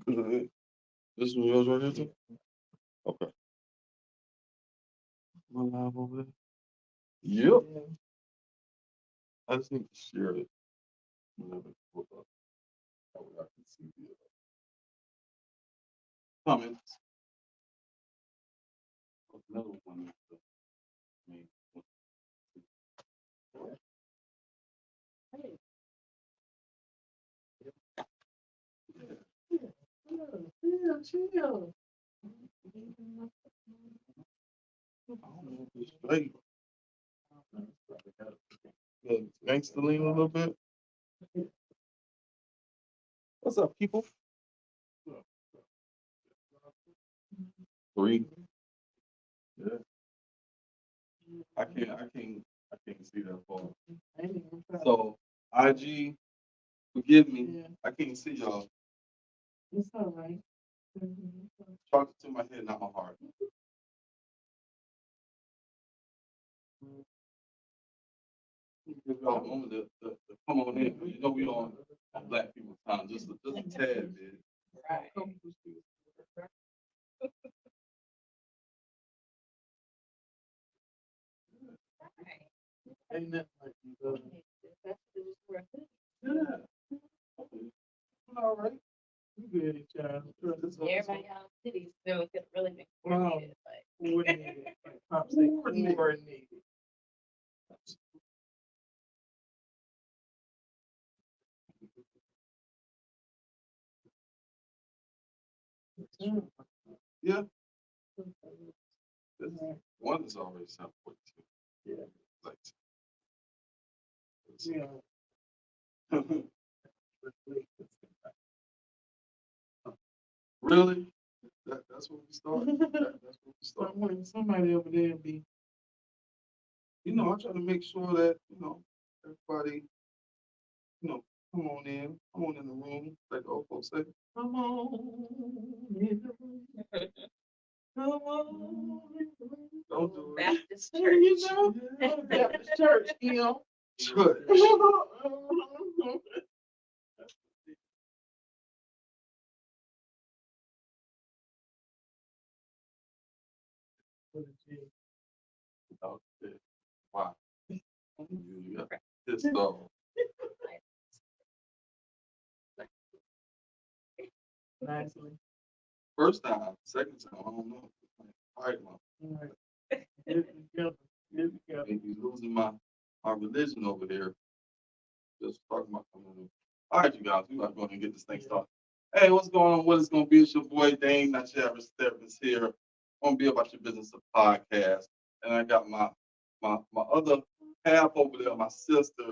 Good. This one yours right here too? Okay. Am I live over there? Yep. I just need to share it. Whenever it pulls up. That way I can see the comments. Another one is the main one. Yeah, chill. I don't know if it's straight. Gangsta lean a little bit. What's up, people? Three. Yeah. I can't see that far. So IG, forgive me. Yeah. I can't see y'all. It's all right. Talk to my head, not my heart. Give y'all a moment to come on in. You know we on Black people time, just a tad bit. Right. Ain't nothing like yeah. All right. You good, child. Everybody else cities still could really be coordinated, but Coordinated. Like Pop say, coordinated. Yeah. One is already 7.2. Yeah. Like, Yeah. really? That's what we started. That's what we started. Somebody over there be. You know, I try to make sure that everybody, come on in the room, like the old folks say. Come on in the room. Come on in the room. Don't do it. Baptist You church. know, Baptist church, Church. Okay. Wow. You got this stuff. Nicely. First time, second time, I don't know. All right, man. All right. Get it together. Get it together. Maybe losing my religion over here. Just talking about coming in. All right, you guys, we gotta go ahead and get this thing started. Hey, what's going on? What is gonna be? It's your boy Dane, not your average therapist here. Gonna be about your business a podcast. And I got my other half over there, my sister,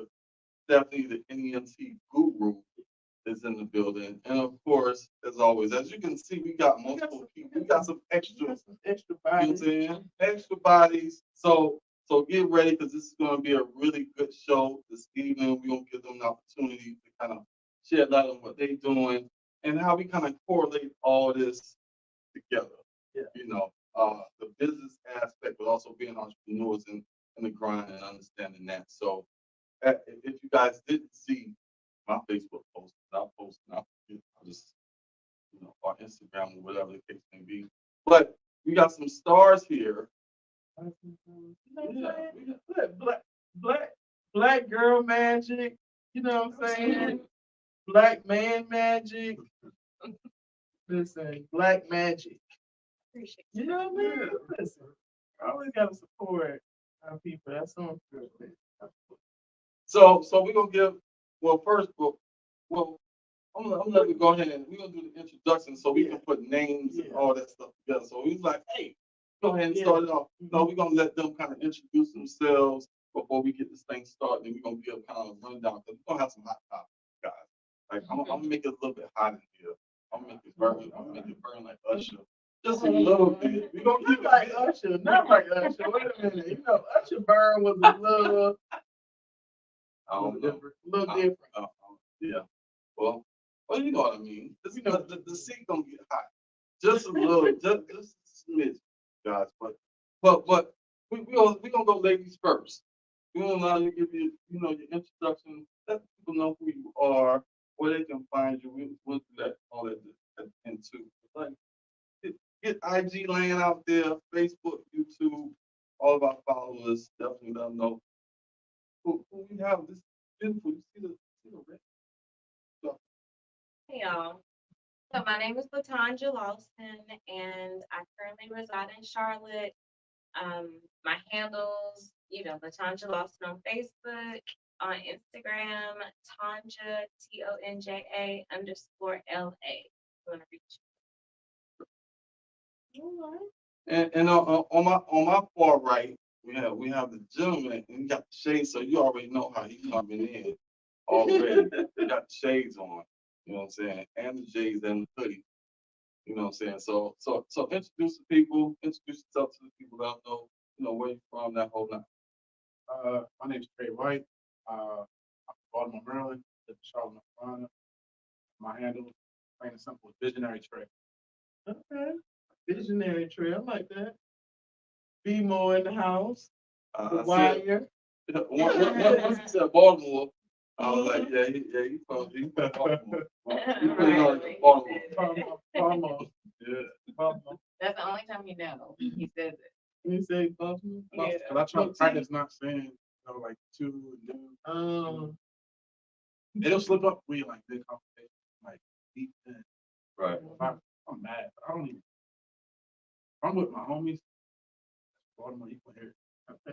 Stephanie, the NEMT guru, is in the building. And of course, as always, as you can see, we got multiple people. We got some extra Extra you know what I'm bodies. saying? Extra bodies. So get ready because this is going to be a really good show this evening. We're going to give them an opportunity to kind of shed light on what they're doing and how we kind of correlate all this together. Yeah. The business aspect, but also being entrepreneurs in the grind and understanding that. So if you guys didn't see my Facebook post, I'll post and I'll just, or Instagram or whatever the case may be. But we got some stars here. Black girl magic. You know what I'm saying? Black man magic. Listen, black magic. Appreciate You know what I mean? Listen, I always gotta support our people. That's so good. So we're gonna give first I'm gonna let you go ahead and we're gonna do the introduction so we can put names and all that stuff together. So he's like, hey, go ahead and start it off. No, we're gonna let them kind of introduce themselves before we get this thing started, and we're gonna give kind of a rundown because we're gonna have some hot topics, guys. Like I'm gonna make it a little bit hot in here. I'm gonna make it burn like Usher. Just a little bit. We're gonna keep it like Usher, not like Usher. Wait a minute. You know, Usher burn was a little different. Yeah. Well, you know what I mean. The seat gonna get hot. Just a little, just a smidge, guys. But we gonna go ladies first. We're gonna allow you to give your introduction, let people know who you are, where they can find you. We'll do that all at the important too. Like, get IG laying out there, Facebook, YouTube, all of our followers, definitely let them know who we have. This is beautiful. You see the red stuff. Hey y'all. So my name is Latanja Lawson, and I currently reside in Charlotte. My handles, Latanja Lawson on Facebook, on Instagram, Tanja TONJA_LA. You want to reach? All right. And on my far right, we have the gentleman, and he got the shades, so you already know how he coming in already. He got the shades on, you know what I'm saying, and the J's and the hoodie, you know what I'm saying. So introduce the people, introduce yourself to the people that know, where you from, that whole night. My name is Trey White. I'm from Baltimore, Maryland, live in Charlotte, North Carolina. My handle, plain and simple, is Visionary Trey. Okay. Visionary Trey. I like that. Be more in the house. The I said, wire. once he said Baltimore, I was like, he from Baltimore. He put it on Baltimore. Baltimore. Yeah. Baltimore. That's the only time you know he says it. You say Baltimore? Yeah. Because I try to practice not saying, like two and then. It'll slip up when you like big conversation, like deep in. Right. I'm mad, but I don't even. I'm with my homies. Baltimore, you can hear it.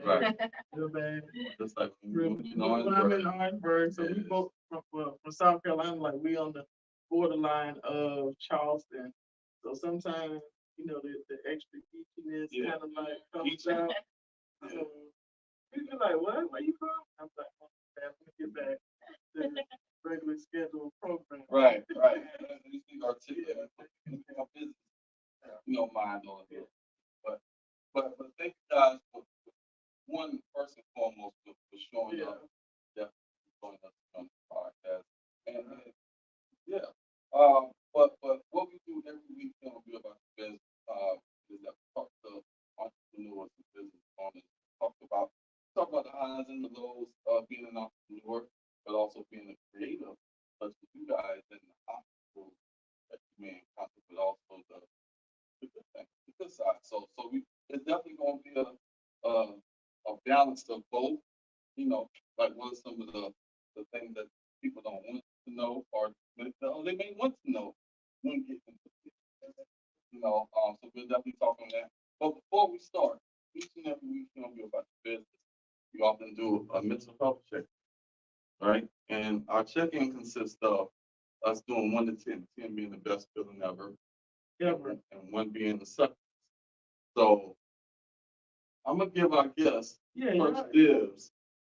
Right. Real bad. Just like When I'm in Orangeburg, so we both from South Carolina, like we on the borderline of Charleston. So sometimes, the extra geekiness kind of like comes out. So people like, what? Where you from? I'm like, oh, man, let me get back to the regular scheduled program. Right. You think articulate, business, mind on it. But thank you guys for one, first and foremost, for showing up, definitely joining us on the podcast. And yeah, but what we do every week on Be About the Business is that we talk to entrepreneurs and business owners, talk about the highs and the lows of being an entrepreneur, but also being a creative, such as you guys, and the obstacles that you may encounter, but also the good thing, the good side. So it's definitely going to be a balance of both. Like what are some of the things that people don't want to know, or they may want to know when getting into it. So we'll definitely talk on that. But before we start, each and every week we're gonna be about the business. We often do a mental health check, right? And our check-in consists of us doing 1 to 10, 10 being the best feeling ever, and 1 being the suck. So I'm gonna give our guests first dibs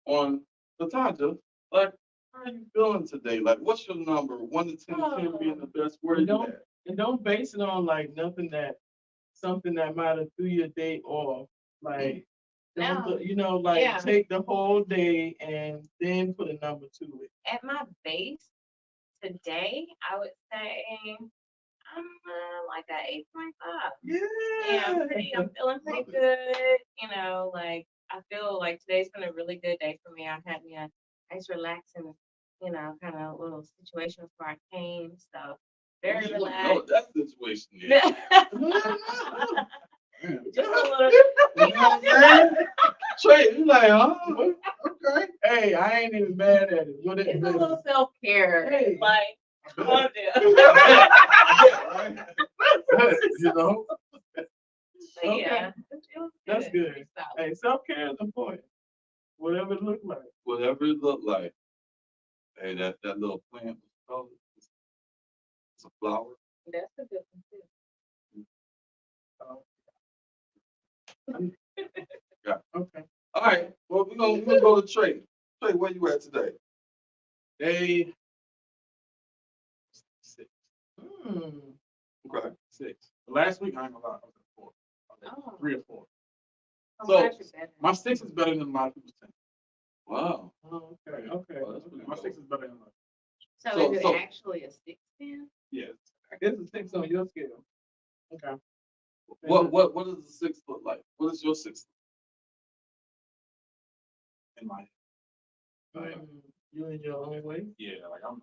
on Latanja. Like, how are you feeling today? Like, what's your number? 1 to 10, 10 being the best. Where you at? And don't base it on like something that might have threw your day off. Like, take the whole day and then put a number to it. At my base today, I would say I'm like at 8.5. Yeah. I'm feeling pretty good. I feel like today's been a really good day for me. I've had me a nice relaxing, kind of little situation before I came. So very relaxed. No, that situation. Yeah. Just a little. You know what I'm saying? Trey, you like, Okay. Hey, I ain't even mad at it. It's a little self-care. Hey. Like, come on, right? But yeah, it was That's good. Pretty solid. Hey, self-care is important. Whatever it look like. Whatever it looked like. Hey, that little plant was called. It's a flower. That's a good one too. Yeah. Okay. All right. Well, we're gonna go to Trey. Trey, where you at today? Day 6. Okay. 6. Last week, I ain't gonna lie, I was at 4. I was at 3 or 4. I'm So, glad you're better. My 6 is better than a lot of people's 10. Wow. Oh, okay. Well, that's pretty My dope. 6 is better than a lot. So is it actually a 6 then? Yes. It's a 6 on your scale. Okay. What does the 6 look like? What is your 6? In my head. Like, You in your own way? yeah, like I'm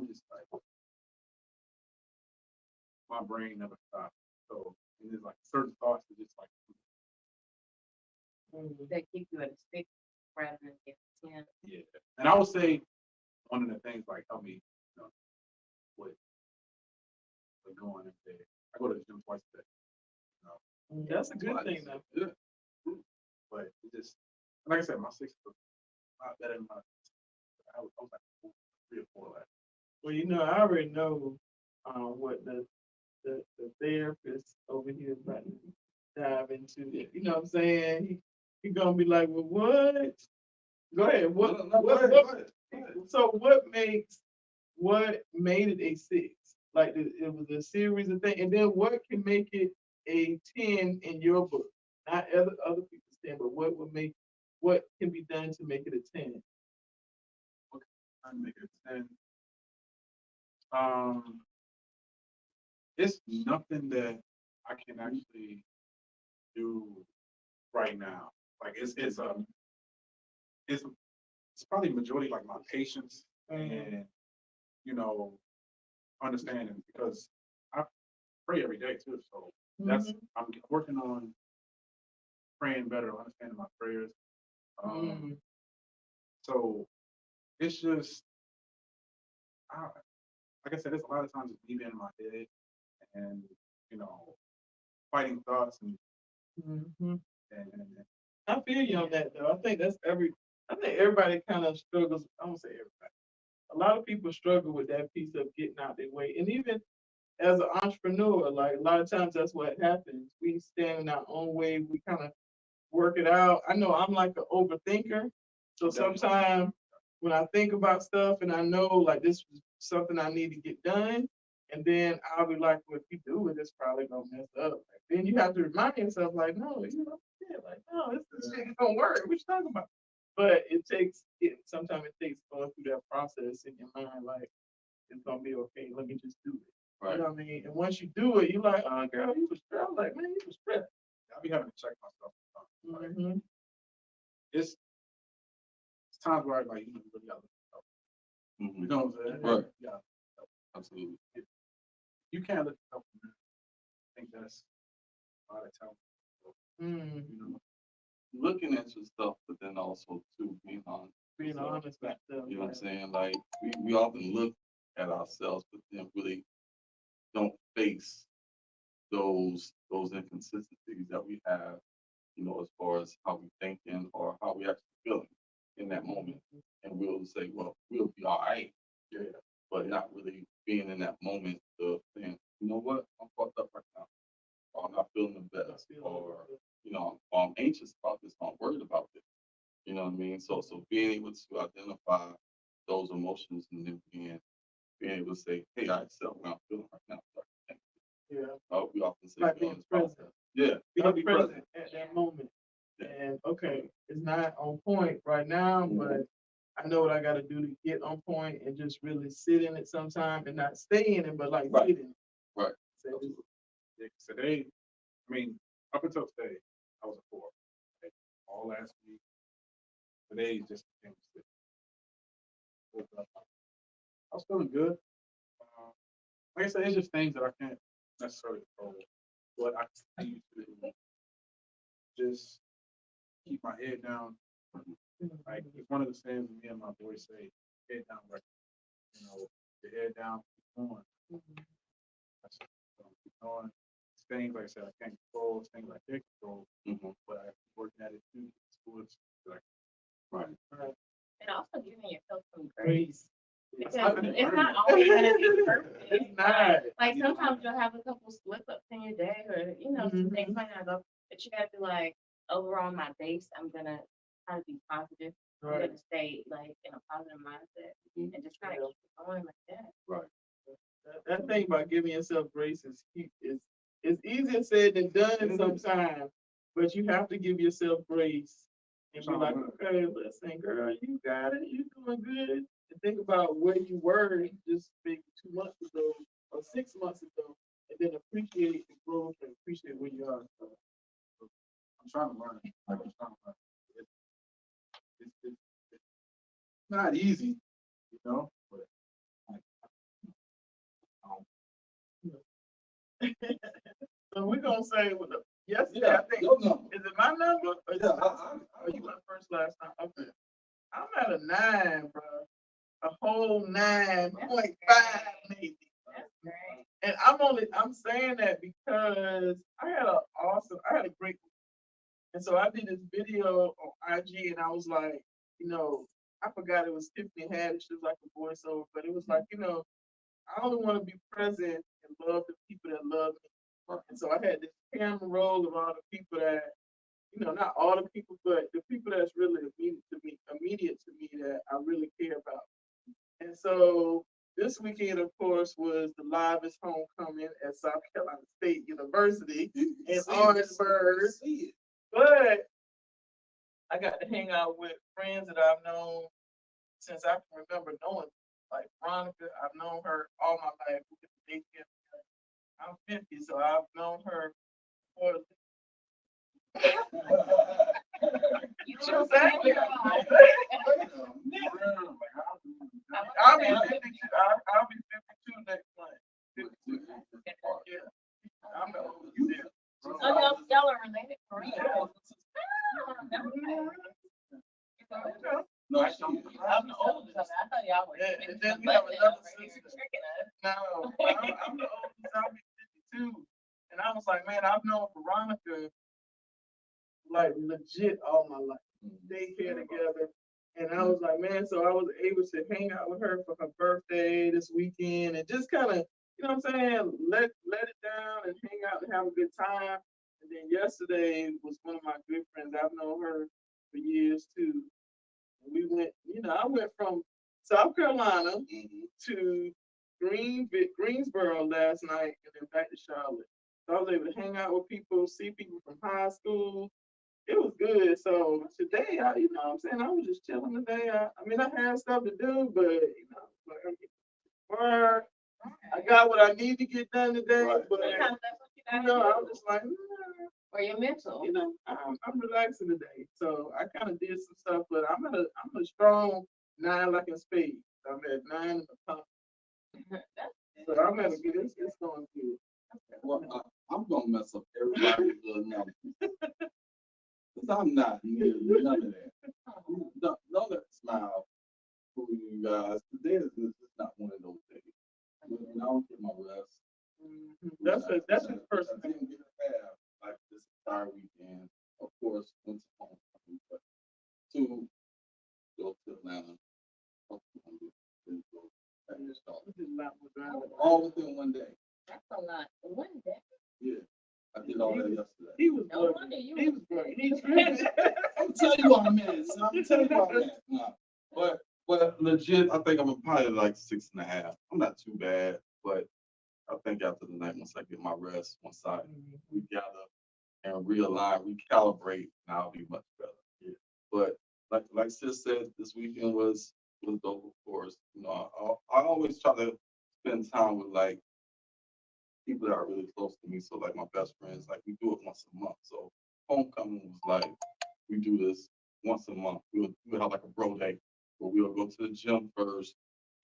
just like, my brain never stops. So and there's like certain thoughts that just like That keep you at a stick rather than get 10. yeah. And I would say one of the things like help me, with going every day. I go to the gym twice a day. That's a good thing though. Yeah. But it just like I said, my six is a lot better than my I was like 3 or 4 last. Well, I already know what the therapist over here is about to dive into. You know what I'm saying? He gonna be like, well, what? Go ahead. What? No, What? go ahead. So what made it a 6? Like it was a series of things, and then what can make it a 10 in your book? Not other people's 10, but what can be done to make it a 10? Trying to make it a 10. It's nothing that I can actually do right now. Like it's probably majority like my patience and understanding because I pray every day too. So that's I'm working on praying better, understanding my prayers. So it's just like I said, there's a lot of times it's me being in my head and fighting thoughts and I feel you on that though. I think everybody kind of struggles. I don't say everybody. A lot of people struggle with that piece of getting out their way. And even as an entrepreneur, like a lot of times that's what happens. We stand in our own way. We kind of work it out. I know I'm like an overthinker. So sometimes when I think about stuff and I know like this is something I need to get done, and then I'll be like, well, if you do it, it's probably gonna mess up. Like, then you have to remind yourself, like, no, like, no, this shit gonna work. What you talking about? But sometimes it takes going through that process in your mind, like, it's gonna be okay, let me just do it. Right. You know what I mean? And once you do it, you're like, oh girl, you was stressed. I'm like, man, you was stressed. I'll be having to check myself. Like, Mm-hmm. it's times where like you really gotta look at yourself. Mhm. You know what I'm saying? Right. Yeah. Absolutely. You can't look at yourself in the mirror. I think that's a lot of talent. Looking at your stuff, but then also too being honest. Being honest with yourself. You know what I'm saying? Like we often look at ourselves, but then really don't face those inconsistencies that we have, as far as how we thinking or how we actually feeling in that moment. And we'll say, well, we'll be all right. Yeah. But not really being in that moment of saying, you know what, I'm fucked up right now. Or I'm not feeling the best. Or, or I'm anxious about this, or I'm worried about this. You know what I mean? So being able to identify those emotions and then being able to say, hey, I accept what I'm feeling right now. Yeah. We often say, Like being present. Yeah, Be present at that moment. Yeah. And okay, it's not on point right now, but I know what I got to do to get on point and just really sit in it sometime and not stay in it, but like sit in it. Right. So, Yeah, today, I mean, up until today, I was a 4. Like, all last week, today just became a 6. I was feeling good. Like I said, it's just things that I can't necessarily control. But I continue to just keep my head down. Like it's one of the sayings me and my boys say, head down, right? Your head down, keep going. That's keep going. It's things like I said, I can't control. It's things I can control, but I'm working at it too. Towards like Right. And also giving yourself some grace. Because it's not always gonna be perfect. It's not. Like sometimes you'll have a couple slip ups in your day, or some things might not go. But you gotta be like, overall, my base, I'm gonna try to be positive. I'm gonna stay like in a positive mindset and just kind of keep it going like that. Right. That thing about giving yourself grace is easier said than done sometimes, but you have to give yourself grace and be like, okay, listen, girl, you got it, you doing good. And think about where you were just maybe 2 months ago or 6 months ago, and then appreciate the growth and appreciate where you are. So, I'm trying to learn. Like I'm trying to learn. It's not easy, but So we're gonna say with the yesterday, Yeah, I think, your number. is it my number? Or is Yeah, it oh, you went first last time. Okay. I'm at a 9, bro. A whole 9.5 maybe. That's great. And I'm saying that because I had a great, and so I did this video on IG and I was like, I forgot it was Tiffany Haddish, she was like a voiceover, but it was like, I only want to be present and love the people that love me. And so I had this camera roll of all the people that, not all the people, but the people that's really immediate to me that I really care about. And so this weekend, of course, was the livest homecoming at South Carolina State University in Orangeburg. But I got to hang out with friends that I've known since I can remember knowing. Like Veronica, I've known her all my life. We get to daycare together. I'm 50, so I've known her for You She were was actually- I'll be 52. I'll be 52 next month. 52. Yeah. I'm the oldest. Yeah. So y'all are related for real? No, I'm the oldest. I thought y'all were. Yeah, and then we have another sister. No, I'm the oldest. I'll be 52. And I was like, man, I've known Veronica like legit all my life. Daycare together. And I was like, man, so I was able to hang out with her for her birthday this weekend and just kind of, you know what I'm saying, let it down and hang out and have a good time. And then yesterday was one of my good friends. I've known her for years too. And we went, I went from South Carolina to Greensboro last night and then back to Charlotte. So I was able to hang out with people, see people from high school. It was good. So today, you know what I'm saying, I was just chilling today. I mean, I had stuff to do, but, like I get to work. I got what I need to get done today, but, I was just like, For your mental. I'm relaxing today. So I kind of did some stuff, but I'm a strong 9 like in spades. I'm at 9 in the pump. So I'm at a good, it's going good. Well, I'm gonna mess up everybody's number. Cause I'm not near none of that. Don't let smile for you guys. Today is just not one of those days. When I don't get my rest. That's his person. I didn't get a bath like this entire weekend. Of course, went to homecoming, but to go to Atlanta. All within one day. That's a lot. One day. Yeah, I did all that yesterday. He was No good. wonder you He was good. He's really. I'm telling you I'm at. I'm telling you I'm at. Nah. But legit, I think I'm probably like 6.5. I'm not too bad, but I think after the night, once I get my rest, once I regather and realign, recalibrate, and I'll be much better. Yeah. But like Sis said, this weekend was dope, of course. I always try to spend time with like people that are really close to me. So like my best friends, like we do it once a month. So homecoming was like we do this once a month. We'll have like a bro day where we'll go to the gym first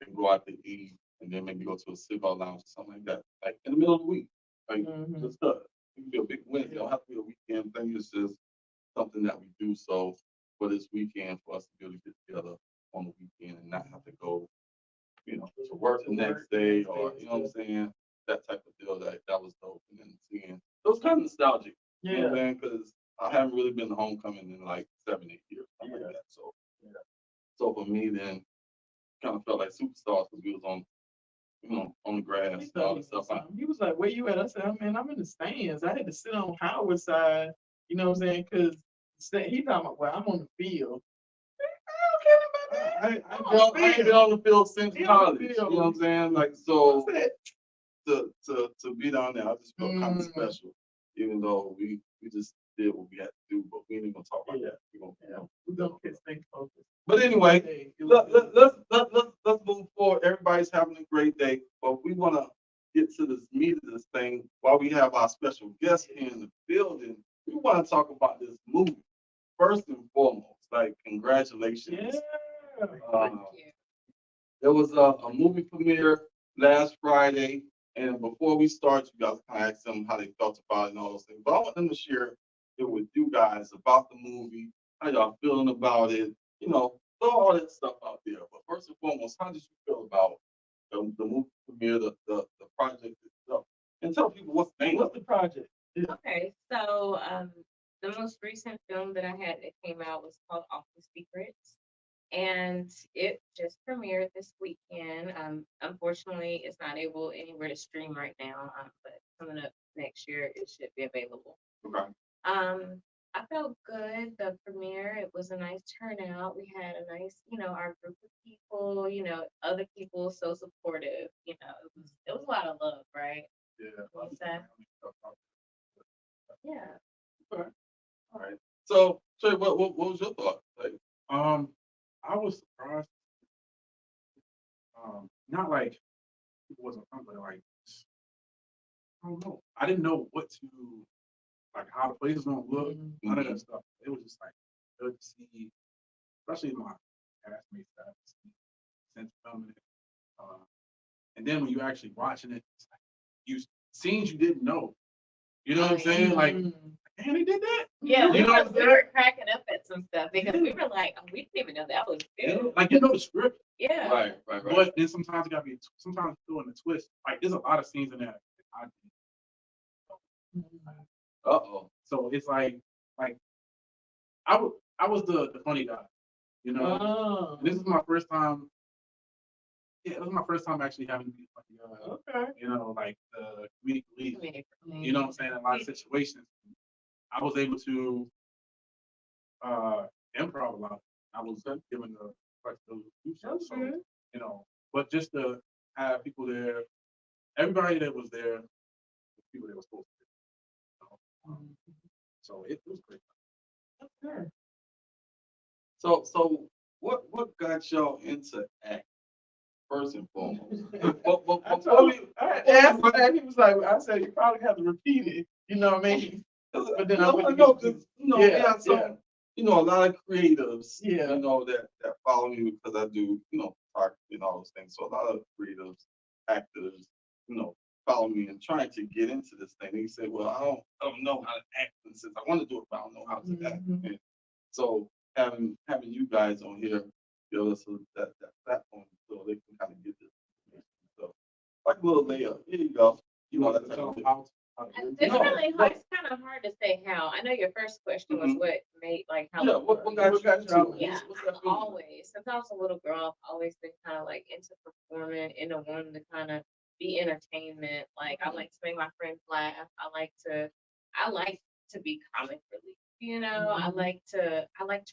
and go out to eat and then maybe go to a cigar lounge or something like that. Like in the middle of the week. Like just it can be a big win. It don't have to be a weekend thing. It's just something that we do. So for this weekend for us to be able to get together on the weekend and not have to go, to work the next day or you know what I'm saying? That type of deal that was dope. And then seeing it was kind of nostalgic. You know what I'm saying? Because I haven't really been to homecoming in like 7-8 years, something like that. So for me then kind of felt like superstars because we was on on the grass and all this stuff. He was like, where you at? I said, oh, man, I'm in the stands. I had to sit on Howard side, you know what I'm saying? Because he talking about, well, I'm on the field. I ain't been on the field since college. You know what I'm saying? Like so to be down there, I just felt kind of special, even though we just did what we had to do, but we ain't gonna talk about that. We're gonna stay focused. But anyway, let's move forward. Everybody's having a great day, but we wanna get to this meat of this thing while we have our special guest here in the building. We want to talk about this movie first and foremost. Like, congratulations. There was a movie premiere last Friday. And before we start, you guys kind of ask them how they felt about it and all those things. But I want them to share it with you guys about the movie, how y'all feeling about it. You know, throw all that stuff out there. But first and foremost, how did you feel about the movie premiere, the project itself? And tell people what's the name of What's the project? Okay, so the most recent film that I had that came out was called Office Secrets, and it just premiered this weekend. Unfortunately, it's not able anywhere to stream right now, but coming up next year, it should be available. Okay. I felt good. The premiere, it was a nice turnout. We had a nice, our group of people, other people so supportive. It was a lot of love, right? Yeah. What's that? Yeah. Okay. All right. So, Trey, what was your thought? Like, I was surprised. Not like people wasn't fun, but like I don't know. I didn't know what to like how the place was gonna look. None of that stuff. It was just like good to see, especially my classmates that I've seen since filming it. And then when you actually watching it, it's like you scenes you didn't know. You know what I'm saying? Like, Mm-hmm. man, they did that. Yeah, You we know were, what I'm we saying? were cracking up at some stuff because we were like, oh, we didn't even know that was Yeah, good. like you know the script, Yeah. right. but then sometimes it gotta be sometimes doing the twist. Like there's a lot of scenes in there that I did. Uh-oh. So it's like I was the funny guy, you know. Oh, And this is my first time. Yeah, it was my first time actually having to be like, okay. you know, like the comedic relief. Comedic You know what I'm saying? In a lot of situations, I was able to improv a lot. I was given the flexibility to do so. So, Okay. you know, but just to have people there, everybody that was there, the people that were supposed to be, you know. So it was great. Okay. So what got y'all into act first and foremost? I told him, I asked him that, he was like, I said, you probably have to repeat it. You know what I mean? But then I went to know, get- because Yeah, some a lot of creatives, Yeah. that follow me because I do, photography and all those things. So a lot of creatives, actors, follow me and trying to get into this thing. They say, well, I don't know how to act, and since I want to do it, but I don't know how to act. Mhm. And so having you guys on here give us that platform so they can kind of get this information. So like a little layup. Here you go. That's So how It's No, really hard. but- It's kind of hard to say how. I know your first question was Mhm. what made like how. yeah, what got you into it? Yeah, What's that I've feeling? always, since I was a little girl, I've always been kind of like into performing, into wanting to kind of be entertainment. Like I like to make my friends laugh. I like to be comic relief. I like to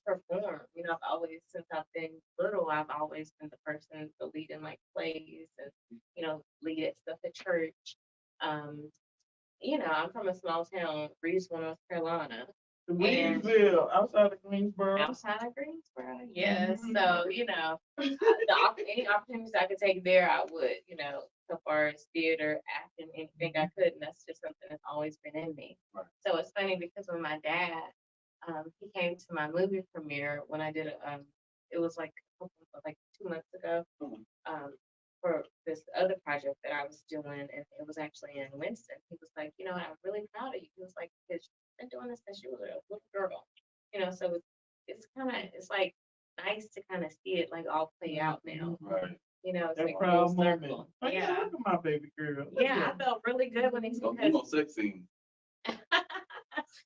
perform. I've always, since I've been little, I've always been the person to lead in like plays and, lead at stuff at church. I'm from a small town, Reedsville, North Carolina. Weedsville, outside of Greensboro. Outside of Greensboro, yeah. Mhm. So, any opportunities I could take there, I would, so far as theater, acting, anything I could, and that's just something that's always been in me. Right. So it's funny because when my dad, he came to my movie premiere when I did it was like 2 months ago, Mhm. for this other project that I was doing, and it was actually in Winston. He was like, I'm really proud of you. He was like, because you've been doing this since you were a little girl, so it's like nice to kind of see it like all play out now. Right. It's That like proud full moment. circle. Oh, yeah, Yeah. look at my baby girl. Look Yeah, at I felt really good when he's No, because sex scene.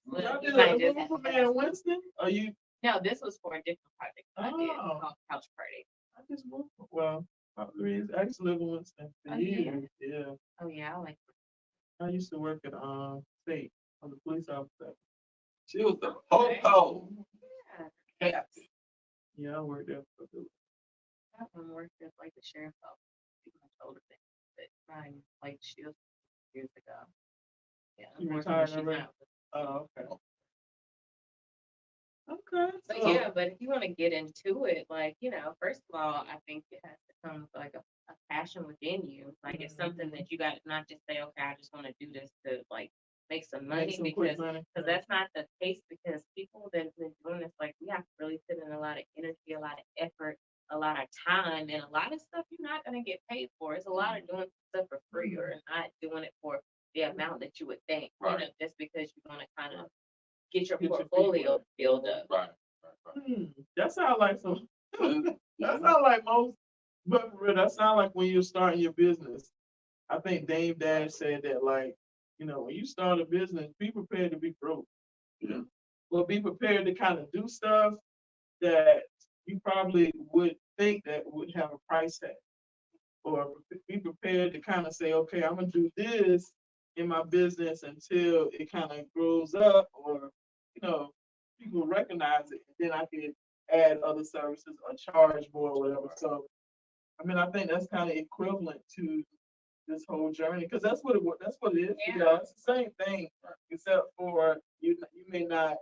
Well, Y'all you did might a just movie have to premiere in ask. Winston? Or you? No, this was for a different project that I did Oh. called Couch Party. I just moved. Well, I used to live in Winston for Oh, yeah? years. Yeah. Oh yeah, I like I used to work at state. I was a police officer. She was the po-po. yeah. Captain. Yeah, I worked there for the That one worked as like the sheriff's office. Much older than but mine like she was years ago. Yeah, You unfortunately, retired she's already? not. Oh, okay. Okay. But so- yeah, but if you want to get into it, like, first of all, I think it has to come with like a passion within you. Like it's something that you got to not just say, okay, I just want to do this to like make some money Make some quick because money. that's not the case because people that have been doing this, like we have to really put in a lot of energy, a lot of effort, a lot of time and a lot of stuff you're not gonna get paid for. It's a lot of doing stuff for free or not doing it for the amount that you would think, Right. just because you want to kind of get your Get your feet portfolio wet. built up. Right. That sounds like some. Right. That sounds like most. But for real, that sounds like when you're starting your business. I think Dame Dash said that, like, when you start a business, be prepared to be broke. Yeah. Well, be prepared to kind of do stuff that you probably would think that would have a price tag. Or be prepared to kind of say, okay, I'm gonna do this in my business until it kind of grows up, or people recognize it, and then I can add other services or charge more or whatever. So, I mean, I think that's kind of equivalent to this whole journey, because that's what it is. Yeah. It's the same thing, except for you may not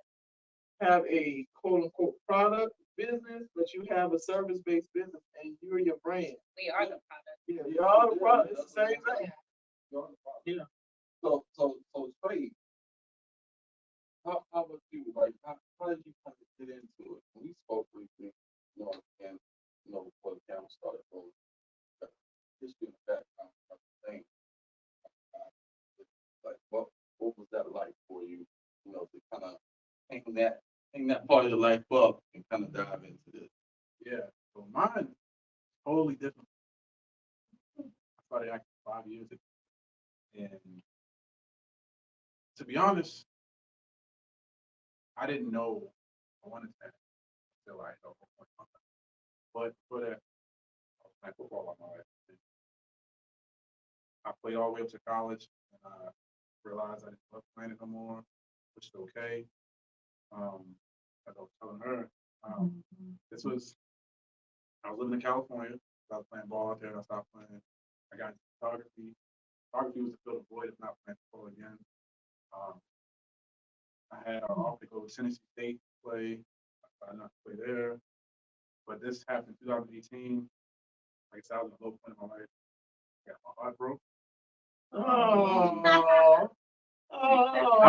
have a quote unquote product business, but you have a service based business, and you're your brand. We are the product. Yeah, you're all the product. It's the same thing. Yeah. So Trey, how about you? Like, how did you kind of get into it? We spoke briefly, and before the camera started rolling, just in the background of the thing. Like, what was that like for you? To kind of hang that part of your life up and kind of dive into this. Yeah. So mine is totally different. I started acting 5 years ago. And to be honest, I didn't know I wanted to act until I hit a point in my life. But for that, I was playing football all my life. I played all the way up to college, and I realized I didn't love playing it no more, which is okay. As I was telling her, I was living in California. I was playing ball out there, and I stopped playing. I got into photography. Photography was to fill the void of not playing football again. I had an offer to go to Tennessee State to play. I decided not to play there. But this happened in 2018. Like I said, I was at a low point in my life. I got my heart broke. I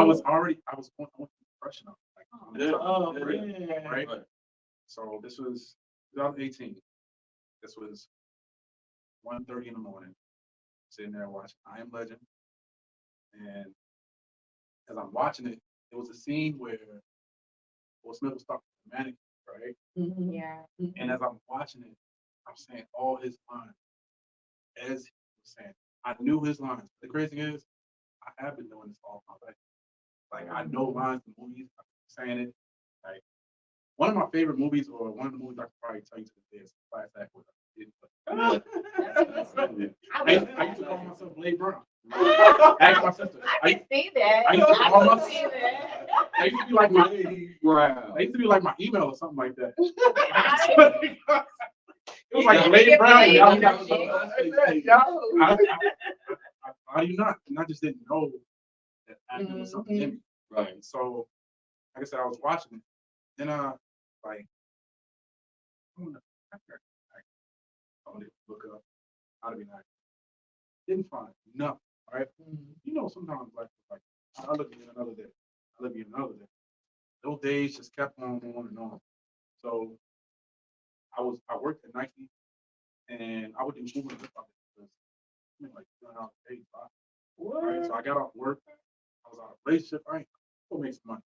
was going through depression. Right? So this was 2018. This was 1:30 in the morning. Sitting there watching I Am Legend. And as I'm watching it, it was a scene where Will Smith was talking to the mannequin, right? Yeah. And as I'm watching it, I'm saying all his lines as he was saying. I knew his lines. The crazy thing is, I have been doing this all my life. Like, I know lines in movies. I've been saying it. Like, one of my favorite movies, or one of the movies I could probably tell you to this day, is Class Act with I used to call myself Blade Brown. Ask my sister. I can see that. I used to call myself. see that. That used to be like my. Wow. That used to be like my email or something like that. It was You like gotta Blade get Brown. Blade Y'all on got that shit. How do you not? And I just didn't know that acting was something in me. Right. So, like I said, I was watching it. Then like, I wanted to look up how to be an actor. Didn't find nothing. All right. Sometimes like I look at you another day. I look at you another day. Those days just kept on and on. So I worked at Nike, and I would do moving because like $200 a day. Right? So I got off work. I was out of a relationship. I ain't gonna make some money.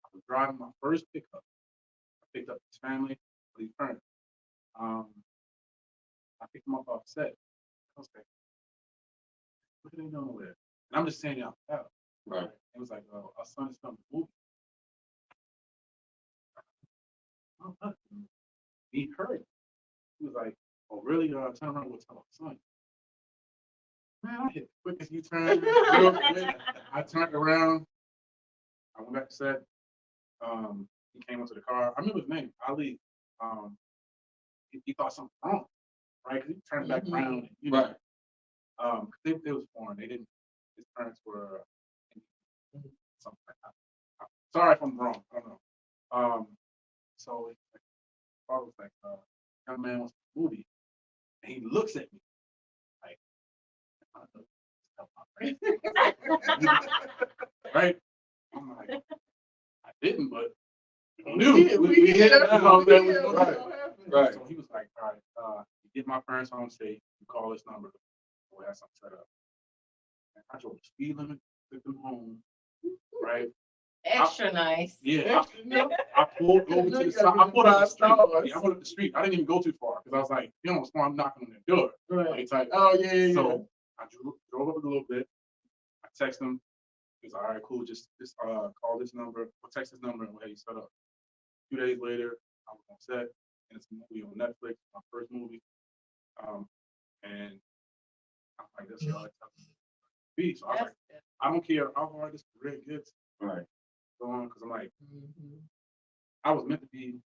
I was driving my first pickup. I picked up his family with his parents. I picked him up off set. I was like, what are they doing over there? And I'm just saying it out loud. Right. It was like, our son is filming a movie. He heard it. He was like, oh, really? Turn around and go tell our son. Man, I hit the quickest U-turn real quick. I turned around. I went back to set. He came into the car. I remember his name, Ali. He thought something wrong, right? Because he turned back around. And, Right. They was foreign. They didn't. His parents were something like that. Sorry if I'm wrong. I don't know. So I was like, young man wants a movie, and he looks at me like, right? I'm like, I didn't, but we knew. We did. Right. So he was like, all right, you get my parents home safe, you call this number, we'll have something set up. And I drove the speed limit, took them home, right? Extra nice. Yeah, I pulled over to the side. I pulled up the street. Yeah, I pulled up the street. I didn't even go too far because I was like, you know, I'm knocking on their door. Right. It's like, Oh, yeah. so I drove up a little bit. I text him. He was all right, cool. Just call this number or text this number and we'll have you set up. 2 days later, I was on set and it's a movie on Netflix, my first movie. And I'm like, that's all it's be. So I was like, I don't care how hard this career gets. Right. Going because I'm like, I was meant to be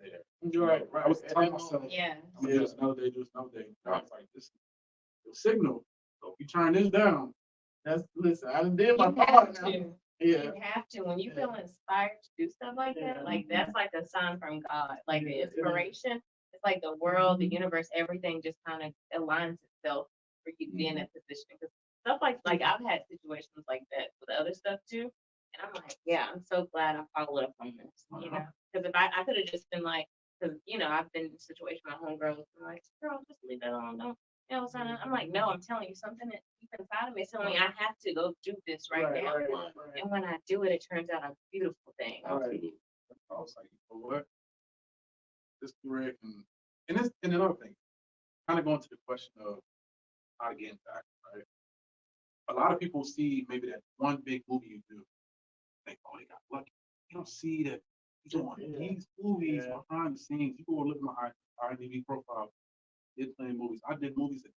there. Right. I was telling myself, Yeah. I'm gonna do this another day, do this another day. And I was like, this is a signal. So if you turn this down, Listen, I done did my You part have now. to. Yeah. You have to. When you feel inspired to do stuff like that, like that's like a sign from God. Like the inspiration, it's like the world, the universe, everything just kind of aligns itself for you to be in that position. Because stuff like I've had situations like that with other stuff too. And I'm like, yeah, I'm so glad I followed up on this, you know? Because if I could have just been like, because, you know, I've been in a situation, my homegirls been like, girl, just leave it alone. Don't, you know, I'm like, no, I'm telling you something that deep inside of me is telling me I have to go do this right now. And when I do it, it turns out a beautiful thing. I was like, you know what? This career can, and another thing, kind of going to the question of how to get back, right? A lot of people see maybe that one big movie you do, think, oh, they got lucky. You don't see that you're doing these movies behind the scenes. People will look at my IMDb profile, did playing movies. I did movies that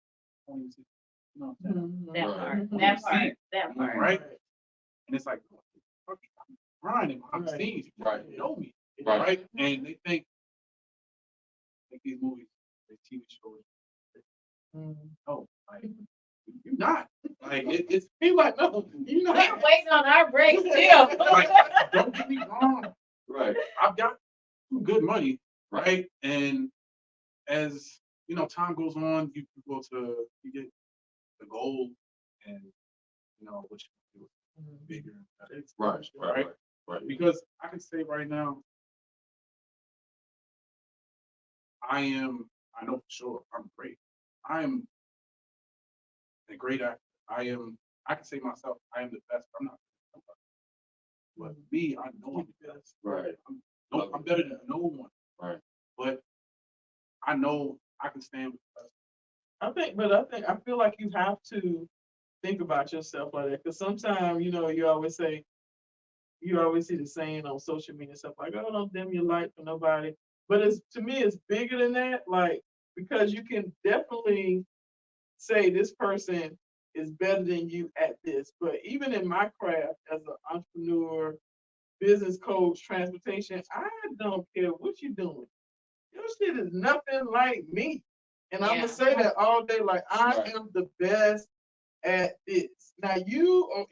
you know what I'm saying? That part. Right? And it's like, I'm grinding behind the scenes. You Right. know me. Right. Right? And they think these movies, these TV shows, oh, like, you're not. Like, it's people like, no, you're We're not. waiting on our break still. Like, don't get me wrong. Right. I've got good money, right? And as you know, time goes on, you get the goal, and you know what you do bigger and better. Right. Because I can say right now, I know for sure, I'm great. I am a great actor. I can say myself, I am the best. I'm not. But me, I know I'm the best. Right. I'm better than no one. Right. But I know I can stand with the best. I feel like you have to think about yourself like that. Because sometimes, you know, you always see the saying on social media stuff like, oh, don't dim your light for nobody. But to me, it's bigger than that. Like, because you can definitely say this person is better than you at this. But even in my craft as an entrepreneur, business coach, transportation, I don't care what you're doing. Your shit is nothing like me. And I'm gonna say that all day, like I am the best at this. Now you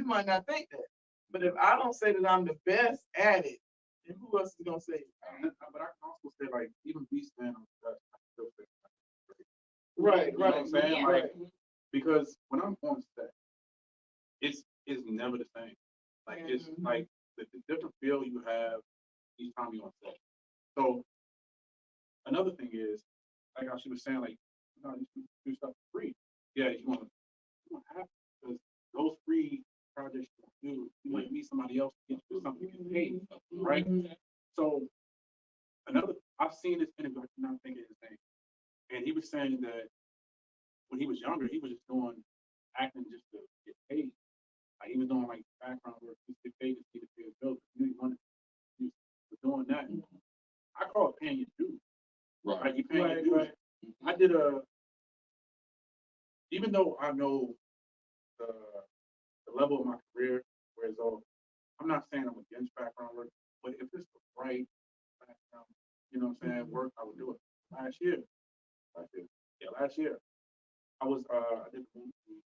might not think that. But if I don't say that I'm the best at it, then who else is gonna say it? But I can also say, like, even we stand on the best, I still think Right. You know what I'm saying? Yeah. Like, because when I'm on set, it's never the same. Like, it's like the different feel you have each time you're on set. So another thing is, like how she was saying, like, you know, you do stuff for free. Yeah, you want to have, because those free projects you do, you might meet somebody else to get you something you can pay, right? So I've seen this interview, I'm not thinking his name, and he was saying that when he was younger, he was just doing acting just to get paid. Like, he was doing like background work just to get paid to pay his bills. He was doing that. I call it paying your dues. Right. Like, you paying your dues. I did even though I know the level of my career, whereas I'm not saying I'm against background work, but if it's the right background, you know what I'm saying, work, I would do it. Last year, I was I did the movie,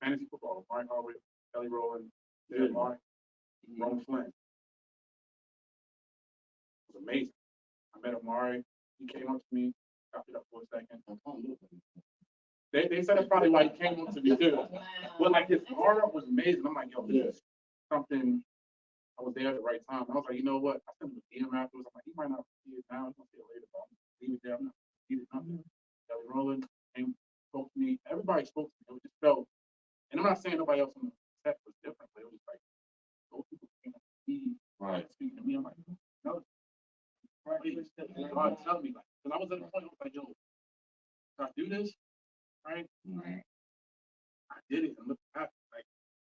fantasy football, Mark Harvey, Kelly Rowland, Mark, Rome Flynn. It was amazing. I met Amari. He came up to me, chopped it up for a second. They said it probably like came up to me too. But like his aura was amazing. I'm like, yo, this is something I was there at the right time. I was like, you know what? I sent him a DM afterwards. I'm like, he might not see it now. He's gonna see it later, but I'm gonna leave it there. I'm not gonna see it, nothing. Got it rolling and spoke to me. Everybody spoke to me. It just felt, and I'm not saying nobody else on the set was different, but it was like those people came up to me, Right. speaking to me. I'm like, no, right? And God tell me, like, because I was at the point, I was like, yo, should I do this? Right? Mhm. I did it, and look back, like,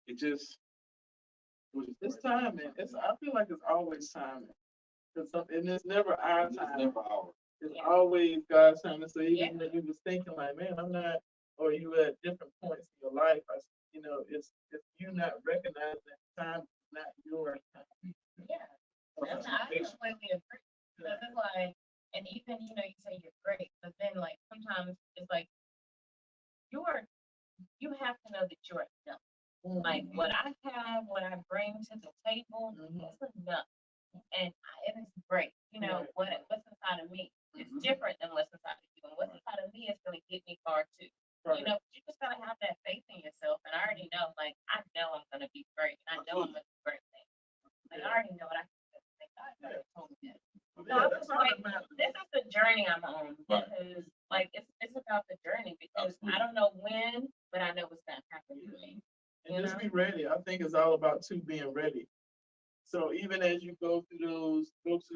it just, it was just It's timing. I feel like it's always timing. And it's never our It's time. never ours. It's Yeah. always God's time. And so even Yeah. when you was thinking like, man, I'm not, or you at different points in your life, it's if you not recognizing that time is not your time. Yeah, and I completely agree. Because it's like, and even, you say you're great, but then like sometimes it's like you are, you have to know that you're enough. Like what I have, what I bring to the table, it's enough. And it is great. Right. What's inside of me is different than what's inside of you. And what's inside of me is going to get me far too. Right. You just got to have that faith in yourself. And I already know, like, I know I'm going to be great. And I know I'm going to do great things. Like, I already know what I can do. Like, God already told me that. So Yeah, I'm that's just all like, that matters. this is the journey I'm on. Right. Because, like, it's about the journey. Because I don't know when, but I know what's going to happen to me. And just be ready. I think it's all about being ready. So even as you go to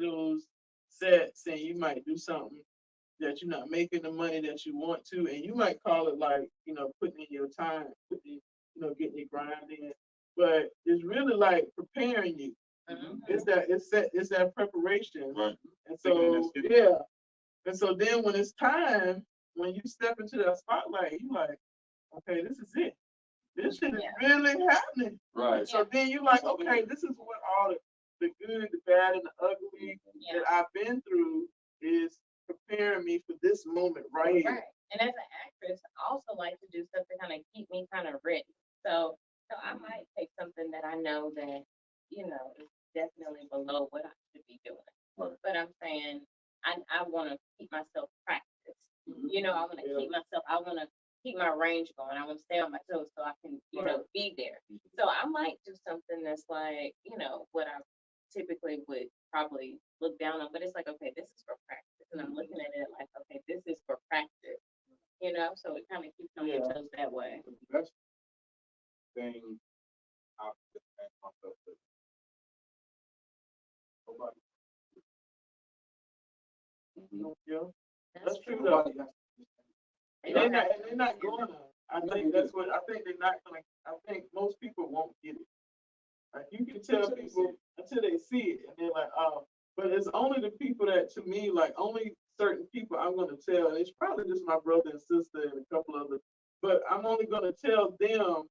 those sets and you might do something that you're not making the money that you want to, and you might call it like, putting in your time, getting your grind in. But it's really like preparing you. It's that preparation. Right. And Thinking so that's it. yeah. And so then when it's time, when you step into that spotlight, you like, okay, this is it. This shit is really happening. Right. So then you're like, okay, this is what all the good, the bad, and the ugly that I've been through is preparing me for this moment right here. Right. And as an actress, I also like to do stuff to kind of keep me kind of ready. So I might take something that I know that, is definitely below what I should be doing. Right. But I'm saying I want to keep myself practiced. I want to keep myself, I want to keep my range going. I want to stay on my toes so I can, be there. So I might do something that's like, what I typically would probably look down on, but it's like, okay, this is for practice. And I'm looking at it like, okay, this is for practice, so it kind of keeps on your toes that way. the best thing I've had myself with. Nobody. Yeah. That's true true. though. Nobody has And they're not gonna. I think they're not gonna. I think most people won't get it. Like you can tell people until they see it, and they're like, oh. But it's only the people that, to me, like only certain people I'm gonna tell, and it's probably just my brother and sister and a couple others. But I'm only gonna tell them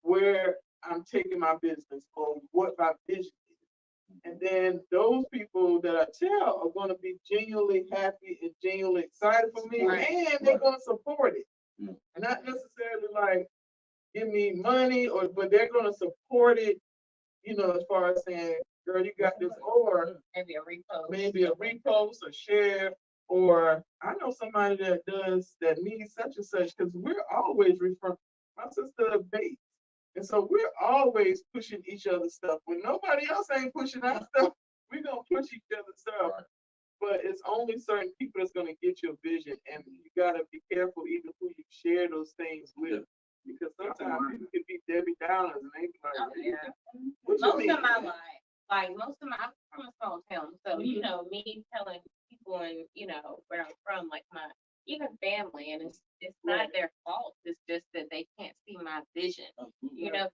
where I'm taking my business or what my vision is. And then those people that I tell are going to be genuinely happy and genuinely excited for me, Right. and they're going to support it. Yeah. Not necessarily like give me money, but they're going to support it, as far as saying, girl, you got this, or Maybe a repost. maybe a repost or share, or I know somebody that needs such and such, because we're always referring, my sister Bates. And so we're always pushing each other's stuff. When nobody else ain't pushing our stuff, we're going to push each other's stuff. Right. But it's only certain people that's going to get your vision. And you got to be careful even who you share those things with. Because sometimes people can be Debbie Downers and they be like, Oh, yeah. what you Most mean? of my life, I'm from a small town, so me telling people and where I'm from, like my even family, and it's not their fault. It's just that they can't see my vision.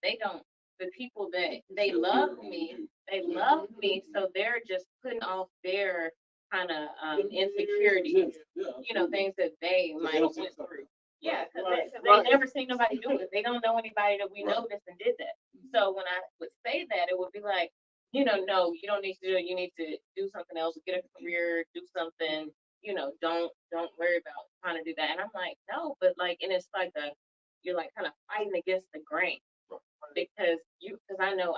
They don't. The people that they love me, so they're just putting off their kind of insecurities, things that they might have went through. Yeah, because they never seen nobody do it. They don't know anybody that we noticed and did that. So when I would say that, it would be like, no, you don't need to do it. You need to do something else, get a career, do something, don't worry about trying to do that. And I'm like, no, but and it's like you're like kind of fighting against the grain because I know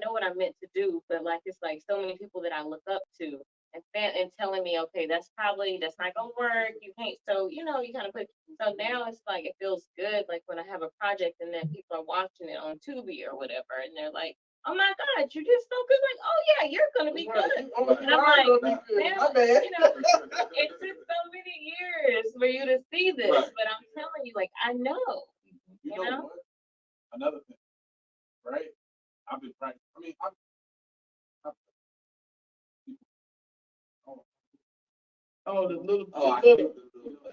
what I'm meant to do, but it's like so many people that I look up to and telling me, okay, that's not gonna work. You can't. So, you kind of so now it's like, it feels good. Like when I have a project and then people are watching it on Tubi or whatever, and they're like, oh my God, you did so good. Like, oh yeah, you're gonna be Right. good. Oh, And I'm like, man, my man, bad. you know, it took so many years for you to see this, Right. but I'm telling you, like, I know. You You know know? what? Another thing, right? I've been practicing. I mean, I've oh, Oh, the little, Oh, I the hate little, the little thing.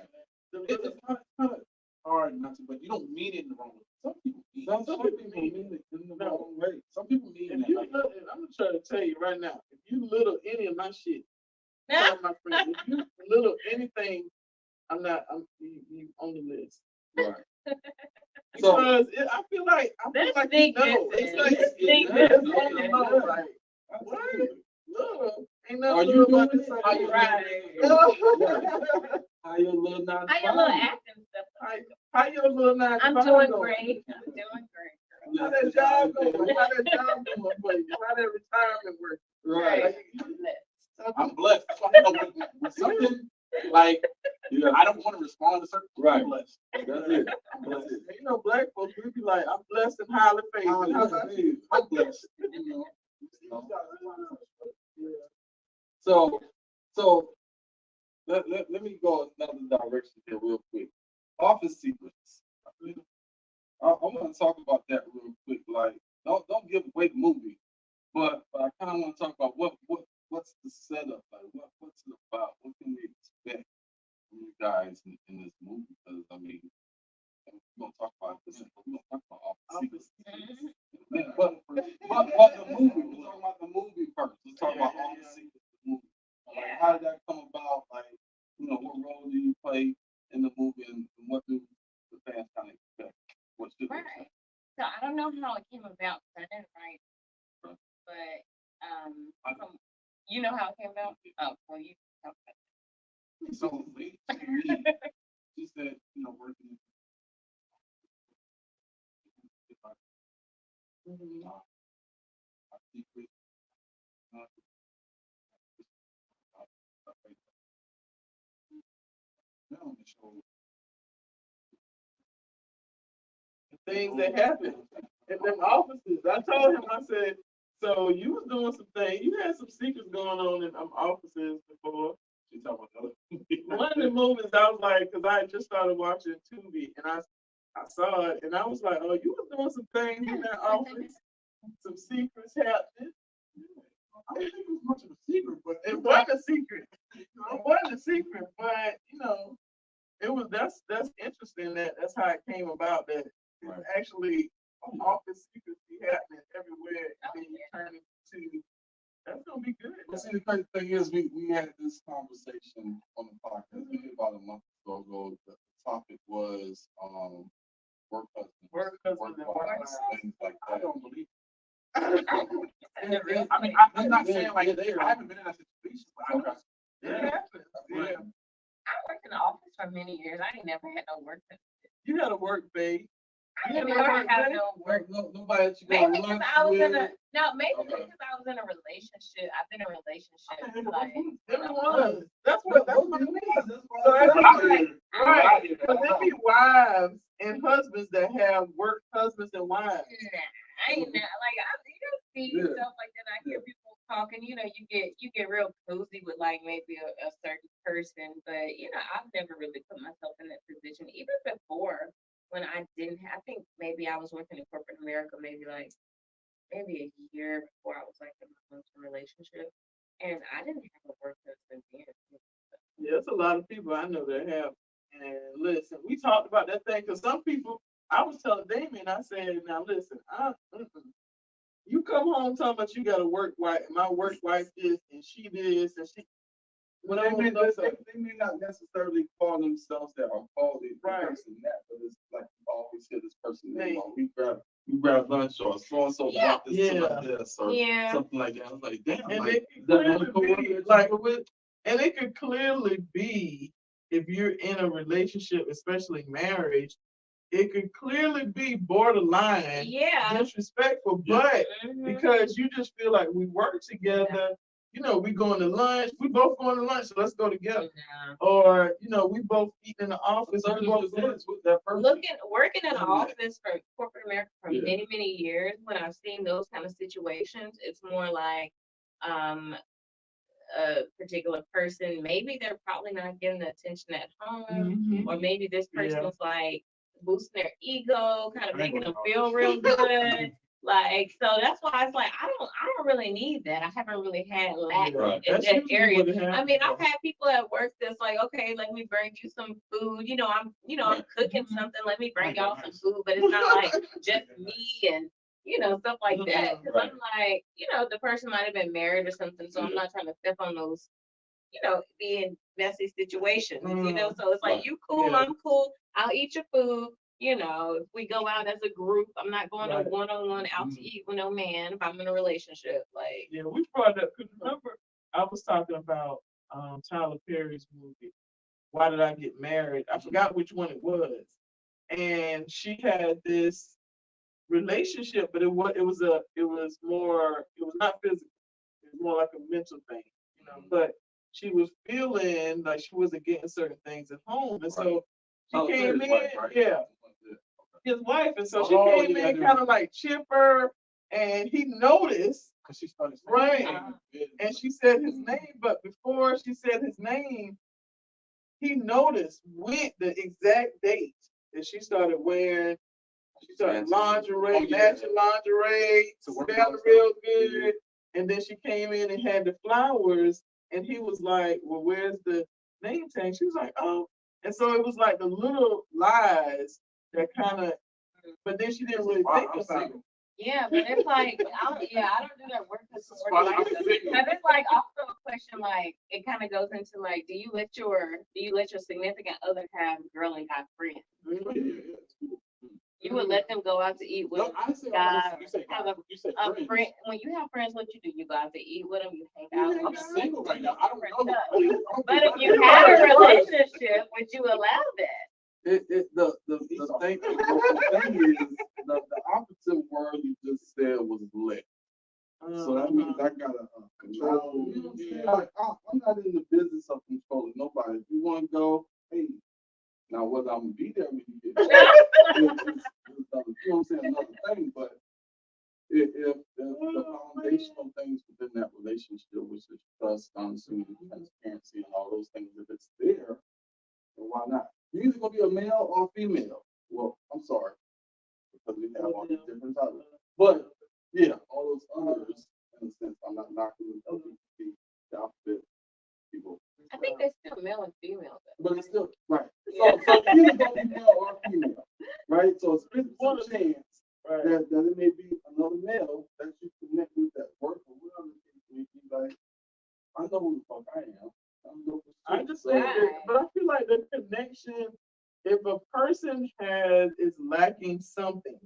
the it's little. kind of hard not to, but you don't mean it in the wrong way. Some people mean it. Some people mean it in the No. wrong way. Some people mean If that. you Like, little, I'm gonna try to tell you right now, if you little any of my shit, tell my friend, if you little anything, I'm you on the list. Right. So, Because I feel like That's you know. sneakers. It's like That's it's on the sneakers. low, like what? Little ain't are nothing you little about doing this. it? How you Right. How your little nine to How your little five? acting stuff? How your little 9 to I'm 5 doing going? great. I'm doing great, girl. How that job going? How that job going for you? How that retirement work? Right. I'm blessed. That's why I know when something like Yeah. I don't want to respond to certain Right. I'm blessed. That's it. That's it. You know, black folks, we be like, I'm blessed and highly favored. Highly How about you? favored. I'm blessed. You know. Yeah. So let me go another direction here real quick. Office secrets. I want to talk about that real quick. Like, don't give away the movie, but I kind of want to talk about what's the setup, like what's it about, what can we expect from you guys in this movie? Because I mean, we're gonna talk about this, but we're gonna talk about office secrets. Mhm. But the movie, we're talking about the movie first. Let's talk about all the secrets of the movie. Like, how did that come about? Like, what role do you play in the movie, and what do the fans kind of expect? What should they Right. expect? So I don't know how it came about. 'Cause I didn't write, Right. but you know how it came about. Oh, well, you. Okay. So she said, working secret. uh, stuff like that. On the show. The things that happen in them offices. I told him, I said, so you was doing some things, you had some secrets going on in offices before. She talking about the One of the movies I was like, because I had just started watching Tubi and I saw it and I was like, oh, you was doing some things in that office, some secrets happening. I don't think it was much of a secret, but It wasn't a secret. It wasn't a secret, but it was that's interesting that's how it came about that Right. it's actually office secrecy happening everywhere and then you turn it to that's gonna be good. But see, the crazy thing is, we had this conversation on the podcast maybe about a month or so ago. The topic was work husbands, Work husbands and wives, wives. things like I that. don't believe. Yeah, I mean, I'm not saying like I haven't been in that situation, but I know. It happens. Yeah. I worked in the office for many years. I ain't never had no work. You gotta work, babe. I You ain't never never worked, had babe? no work. Nobody that you go Maybe to because lunch I was in with. maybe Okay. because I was in a relationship. I've been in a relationship like Everyone. That's what I mean. That's So why that's I like, said- right. But there be wives and husbands that have work husbands and wives. I ain't like you don't see Yeah. stuff like that. I hear people talking. You get real cozy with like maybe a certain person, but I've never really put myself in that position. Even before when I didn't have, I think maybe I was working in corporate America, maybe a year before I was like in my long-term relationship, and I didn't have a work husband then. Yeah, it's a lot of people I know that have. And listen, we talked about that thing because some people, I was telling Damien, I said, now listen, you come home talking about you got a work wife, my work wife this and she this and she. Well, they may not necessarily call themselves that or call the Right. person that, but it's like you always hear this person name. Name. Oh, we grab lunch or so and so Yeah. bought this to like this or Yeah. something like that. I was like, damn, And like, it could that only clearly coworker be that you like, work with? and it could clearly be if you're in a relationship, especially marriage, it could clearly be borderline Yeah. disrespectful, Yeah. but Mhm. because you just feel like we work together you know, we going to lunch, we both going to lunch, so let's go together. Yeah. Or, you know, we both eating in the office, we Certain both going. events with that person. Working in an Yeah. office for corporate America for Yeah. many, many years, when I've seen those kind of situations, it's more like um a particular person, maybe they're probably not getting the attention at home, Mhm. or maybe this Yeah. person's like boosting their ego, kind of I ain't making them gonna feel lie. real good. Like, so that's why it's like I don't really need that. I haven't really had lack Right. in That's that usually area. what it I happens. mean, I've had people at work that's like, okay, let me bring you some food. I'm Right. cooking Mhm. something. Let me bring Right, y'all nice. some food, but it's not like just me and stuff like that. Because Right. I'm like, the person might have been married or something, so I'm not trying to step on those be in messy situations, so it's like, Right. you cool, Yeah. I'm cool, I'll eat your food, if we go out as a group, I'm not going Right. to one-on-one out to eat with no man if I'm in a relationship, like, Yeah, we brought up, because remember, I was talking about Tyler Perry's movie, Why Did I Get Married? I forgot which one it was. And she had this relationship, but it was not physical. It was more like a mental thing, but she was feeling like she wasn't getting certain things at home. And so she Tyler came Perry's in, wife, right? yeah, his wife. And so she Oh, came yeah, I in do. kind of like chipper, and he noticed, Cause she started right? Yeah. And she said his name, but before she said his name, he noticed with the exact date that she started wearing. She started Fancy. lingerie, Oh, yeah. matching lingerie, To work smelled out real stuff. good. And then she came in and had the flowers, and he was like, "Well, where's the name tag?" She was like, "Oh." And so it was like the little lies that kind of, but then she didn't really Wow, think I'm about it. single. yeah, but it's like, I don't do that work This is work why like I'm that. single. But it's like also a question, like, it kind of goes into like, do you let your significant other have girl and guy friends? Oh, yeah, yeah, yeah. It's cool. You would let them go out to eat with No, I say guys, you say have you say a friends. friend. When you have friends, what you do? You go out to eat with them, you hang You out. hang I'm with them. single right now. I don't know. But if you had a relationship, would you allow that? The thing is the opposite word you just said was lit. So that means I gotta control. You know what I'm saying? Like, I'm not in the business of controlling nobody. If you want to go, hey. Now whether I'm gonna be there when you get there, you know what I'm saying? Another thing, but if the foundational things within that relationship, which is trust, honesty, transparency, and all those things, if it's there, then why not? You're either gonna be a male or a female. Well, I'm sorry, because we have all these different types. But yeah, all those others, in a sense, I'm not knocking the opposite people. I think they're still male and female. But it's still right. So either gonna be male or female, right? So it's a chance Right. that it may be another male that you connect with at work or whatever the case may be. Like, I know who the fuck I am. I just think that, but I feel like the connection, if a person is lacking something,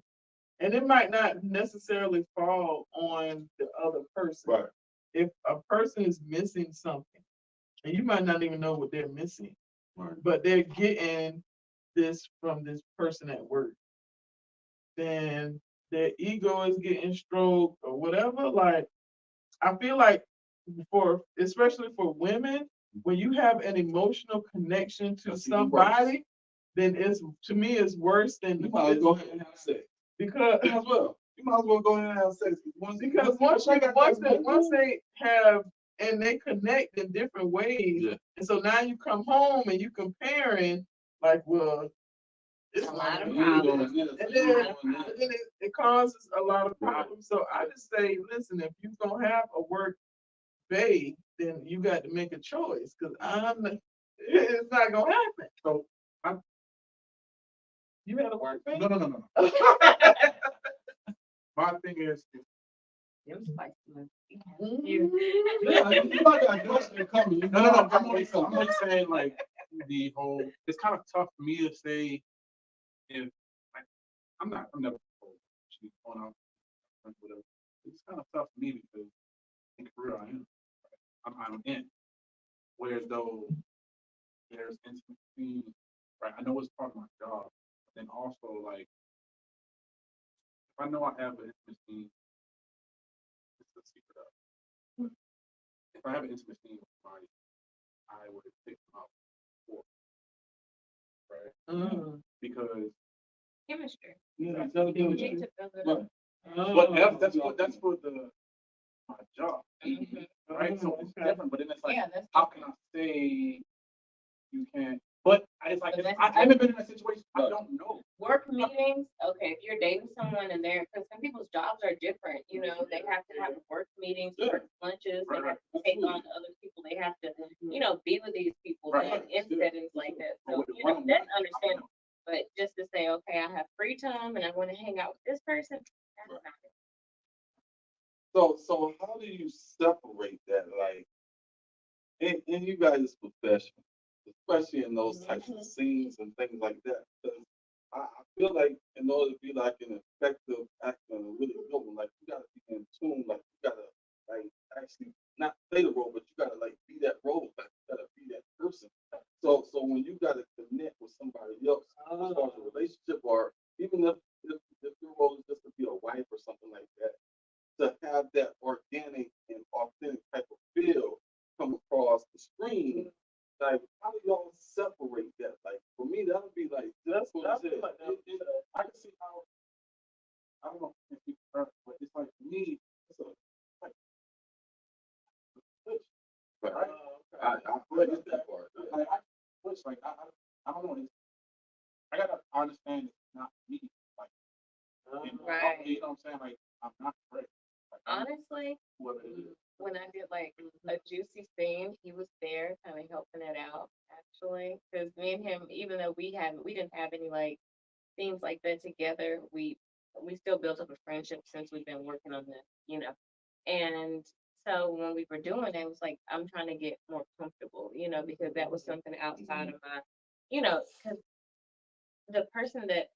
and it might not necessarily fall on the other person. Right. If a person is missing something, and you might not even know what they're missing, Right. but they're getting this from this person at work, then their ego is getting stroked or whatever. Like, I feel like especially for women, when you have an emotional connection to That's even somebody, then to me it's worse than You might as well go ahead and have sex. because You might as well. You might as well go ahead and have sex. because once they have and they connect in different ways, Yeah. and so now you come home and you comparing, like, well, it's A lot of like, problems. and then it causes a lot of problems. So I just say, listen, if you're gonna have a work day, then you got to make a choice, because it's not gonna happen. So You had a work day? no. My thing is, It was like, Yeah, you might got adjustment coming. You know, no. I'm I'm only saying like the whole. It's kind of tough for me to say if like I'm never she's going out whatever. It's kind of tough for me because in career I'm in. Whereas though there's intimacy, right? I know it's part of my job, but then also like if I know I have an intimacy, it's a secret of. if I have an intimate scene with somebody, I would pick them up for, right? Because Chemistry. Yeah, tell the You chemistry. need to build it Right. up. but that's for the my job, Mhm. right? So it's different, but then it's like, Yeah, that's. how can I say you can't? But it's like, But that's I haven't been in a situation, I don't know. Work meetings, okay, if you're dating someone and they're, because some people's jobs are different, you know, they have to have work meetings, Yeah. work lunches, they Right, have to take on other people, they have to, you know, be with these people Right. in settings like that. But So, with the you know, one-on-one, that's I don't understandable. But just to say, okay, I have free time and I want to hang out with this person, that's Right. not it. So how do you separate that? Like, in you guys' profession, especially in those types of scenes and things like that. Because I feel like in order to be like an effective actor and a really good one, like you gotta be in tune, like you gotta like actually not play the role, but you gotta like be that role, like you gotta be that person. So when you gotta connect with somebody else as far as a relationship, or even if your role is just to be a wife or something like that, to have that organic and authentic type of feel come across the screen, like how do y'all separate that? Like for me, that would be like difficult to say. I can see how I don't know if you heard, but it's like for me, it's a like switch, right? I get that part. Like I switch, like I don't know. I gotta understand it's not me. Like Right. you know what I'm saying? Like I'm not Trey. Like I'm Honestly, whoever it is. when I did like a juicy scene, he was there kind of helping it out actually. Because me and him, even though we didn't have any like things like that together, we still built up a friendship since we've been working on this, you know. And so when we were doing it, it was like I'm trying to get more comfortable, you know, because that was something outside of my, you know, because the person that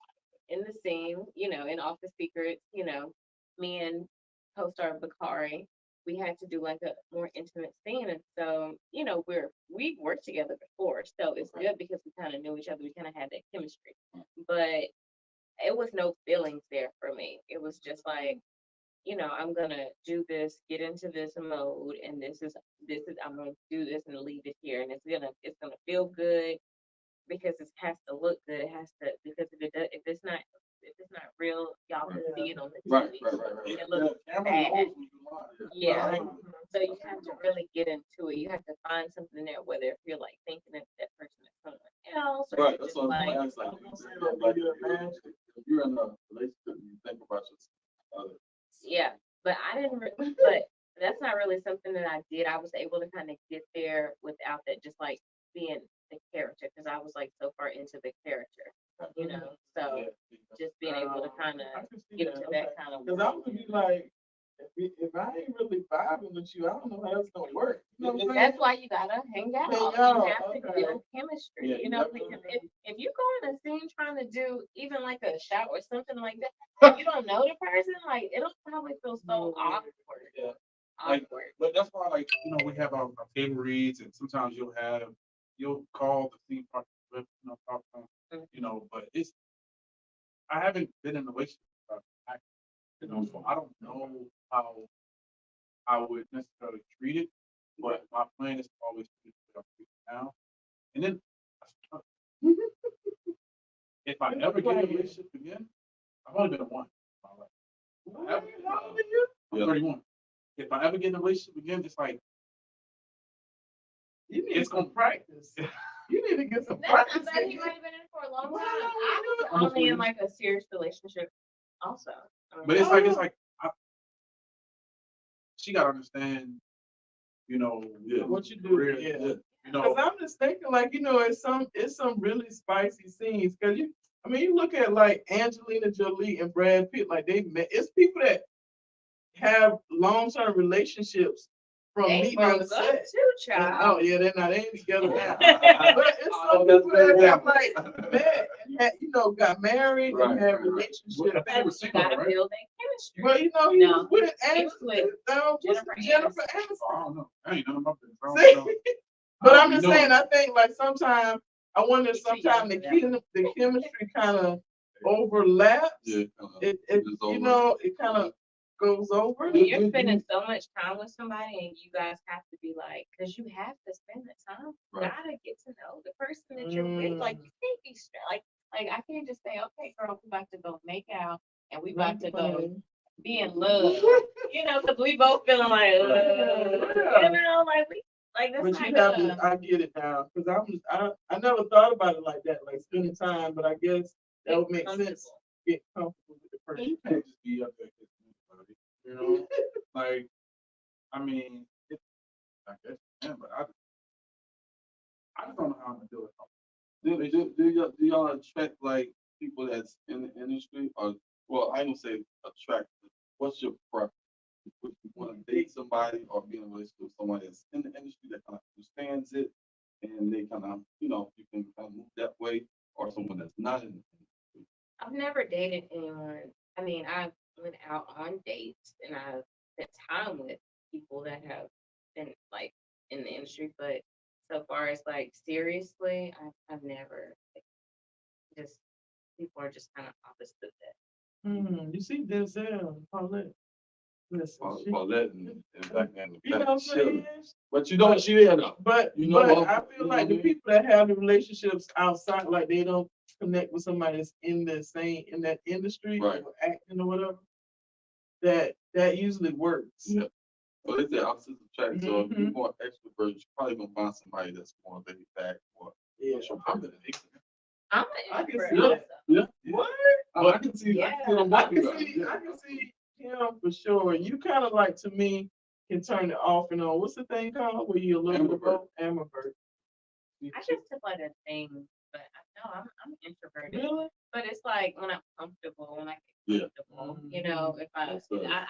in the scene, you know, in Office Secrets, you know, me and co-star Bakari, we had to do like a more intimate scene. And so, you know, we've worked together before. So it's good because we kind of knew each other. We kind of had that chemistry. But it was no feelings there for me. It was just like, you know, I'm gonna do this, get into this mode, and this is I'm gonna do this and leave it here. And it's gonna feel good because it has to look good. It has to because if it's not real, y'all can see it on the Right. TV. Yeah, It looks camera bad. knows when you lie. Yeah. Right. So you have to really get into it. You have to find something there, whether if you're like thinking that person is someone else, or Right, you're that's just what I'm like, saying. Like if you're in a relationship, you think about your yeah. But I didn't. But that's not really something that I did. I was able to kind of get there without that, just like being the character, because I was like so far into the character, you know. So just being able to kind I of can see get into that kind of. Because I would be like, if I ain't really vibing with you, I don't know how it's gonna work. You know what I'm saying? That's why you gotta hang out. Hang You out, have to okay. build chemistry, Yeah, you you know, have to- because if you go in a scene trying to do even like a shot or something like that, you don't know the person, like it'll probably feel so awkward. Yeah. Like, Awkward. but that's why, like, you know, we have our table reads, and sometimes you'll call the scene partner, you know, talk to them, you know, but I haven't been in a relationship, you know, so I don't know how I would necessarily treat it, but my plan is to always treat it now. And then, if I ever get in a relationship again, I've only been in one in my life. How old are you? I'm 31. If I ever get in a relationship again, just like, You need it's some gonna practice. You need to get some I practice. bet he in. might have been in for a long time. I was only in like a serious relationship also. But it's like she gotta understand, you know, What you do, career, yeah. you know. Cause I'm just thinking, like, you know, it's some really spicy scenes. Cause you look at like Angelina Jolie and Brad Pitt, like they met. It's people that have long-term relationships from They meeting on broke the up set. too, And, child. oh yeah, they ain't together now. Right. But it's some people that have like met and had, you know, got married and had relationships. I think it was You single, gotta right? build that chemistry. Well, you know, he No, was with he was with Jennifer Aniston. Aniston. I don't know. I ain't none of my business. I See? don't know. But I I'm don't just know. saying, I think like sometimes I wonder if He's too sometimes young the for that. chemistry kind of overlaps. Yeah. It you know, it kind of goes over. When you're spending so much time with somebody and you guys have to be like, because you have to spend the time, you Right. gotta get to know the person that you're with. Like, you can't be like I can't just say, okay, girl, we about to go make out and we about to go be in love. Because we both feeling like, like that's But not you have good. to, I get it now, because I never thought about it like that, like spending time, but I guess that would make sense. Get comfortable with the person. You can't just be up there kissing everybody, you know? Like, I mean, I guess, man, but I just don't know how I'm gonna do it. Do y'all attract like people that's in the industry, or well, I don't say attract. What's your preference? Would you want to date somebody or be in a relationship with someone that's in the industry that kind of understands it, and they kind of, you can kind of move that way, or someone that's not in the industry? I've never dated anyone. I mean, I went out on dates and I've spent time with people that have been like in the industry, but so far as like seriously, I've never just people are just kind of opposite of that. You see Denzel, Paulette. Listen, Paulette and back then, you know what I'm saying? But you don't, she there though. But I feel like the people that have the relationships outside, like they don't connect with somebody that's in that industry, Right. or acting or whatever, that usually works. Yeah. Well, it's the opposite attract. So if you're more extrovert, you're probably gonna find somebody that's more laid back. Or Yeah. I'm an I'm I an can introvert see also. Yeah. What? I can see. Yeah. I can see them I both can of see, them. I can see him for sure. You kind of like, to me, can turn it off and on. What's the thing called where you're a little bit of both? Ambivert. I just took like a thing, but I'm introverted. Really? But it's like when I'm comfortable, when I Yeah. get comfortable, if I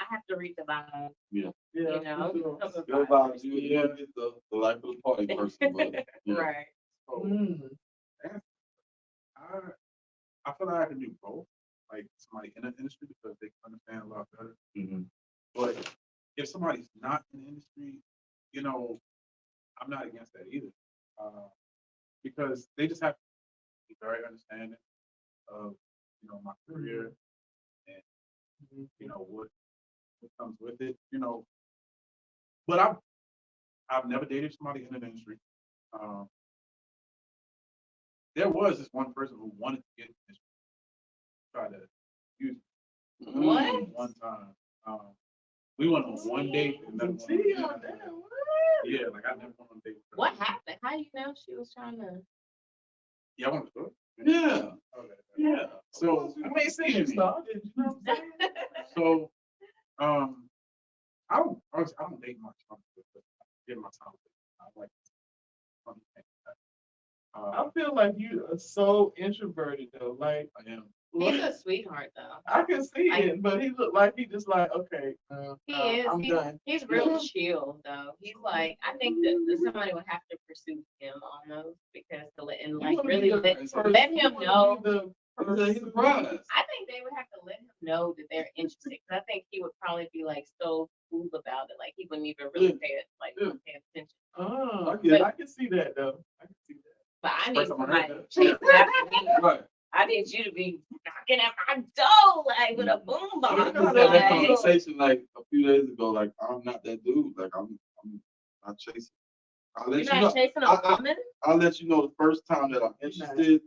have to read the vibe. Yeah. You know, for sure. some of Your the vibes, you don't get the life of the party person, but yeah. Right. So, Mm. I feel like I can do both, like somebody in the industry because they can understand a lot better. Mhm. But if somebody's not in the industry, I'm not against that either, because they just have to be very understanding of my career and what comes with it. But I've never dated somebody in the industry. There was this one person who wanted to get in the industry, tried to use me What? one time. We went on one date and never went on See, another. damn, what? Yeah, like I never went on a date with her. What happened? How you know she was trying to? Yeah, I want to go. Yeah. Okay. Yeah. So I mean, see, you started, you know what I'm saying? So, I don't date much. I'm getting my time. I like fun things. I feel like you are so introverted though. Like, I am. He's a sweetheart though. I can see it, but he looked like he just like, okay, He is. I'm done. He's real chill though. He's like, I think that somebody would have to pursue him almost because You wanna be really the let person- him you wanna know. be the He's a prize. I think they would have to let him know that they're interested. Because I think he would probably be like so cool about it, like he wouldn't even really pay attention. Oh, Okay. I can see that though. I can see that. But I need First time I somebody heard that. chasing after me. Right. I need you to be knocking at my door like with a boom I box. just had that Like, conversation like a few days ago. Like I'm not that dude. Like I'm not chasing. I'll let you're you not know. chasing a woman? I'll let you know the first time that I'm interested,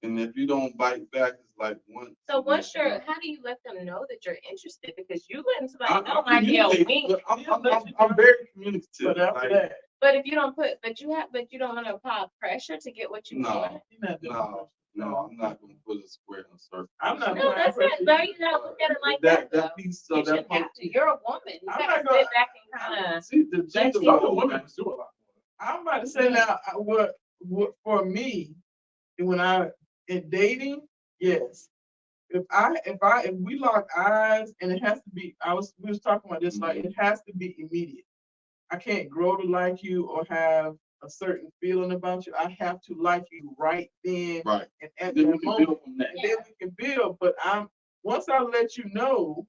and if you don't bite back, it's like one. So how do you let them know that you're interested? Because you letting somebody I know might be a communicate, wink. but I'm very communicative. But after Like, that, But if you don't but you don't want to apply pressure to get what you No. want. you're not doing no, I'm not gonna put a square in a circle. I'm not No, that's it. No, you gotta look at it like that. That though. piece. You So that shouldn't have to. You're a woman. You I'm gotta not gonna- sit back and kind of. see the gender people- Other role. women pursue a lot more. I'm about to say now, what for me, when in dating, yes. If we lock eyes and it has to be, we was talking about this, like it has to be immediate. I can't grow to like you or have a certain feeling about you. I have to like you right then Right. and at Then we that can moment. build from that. And then we can build. But once I let you know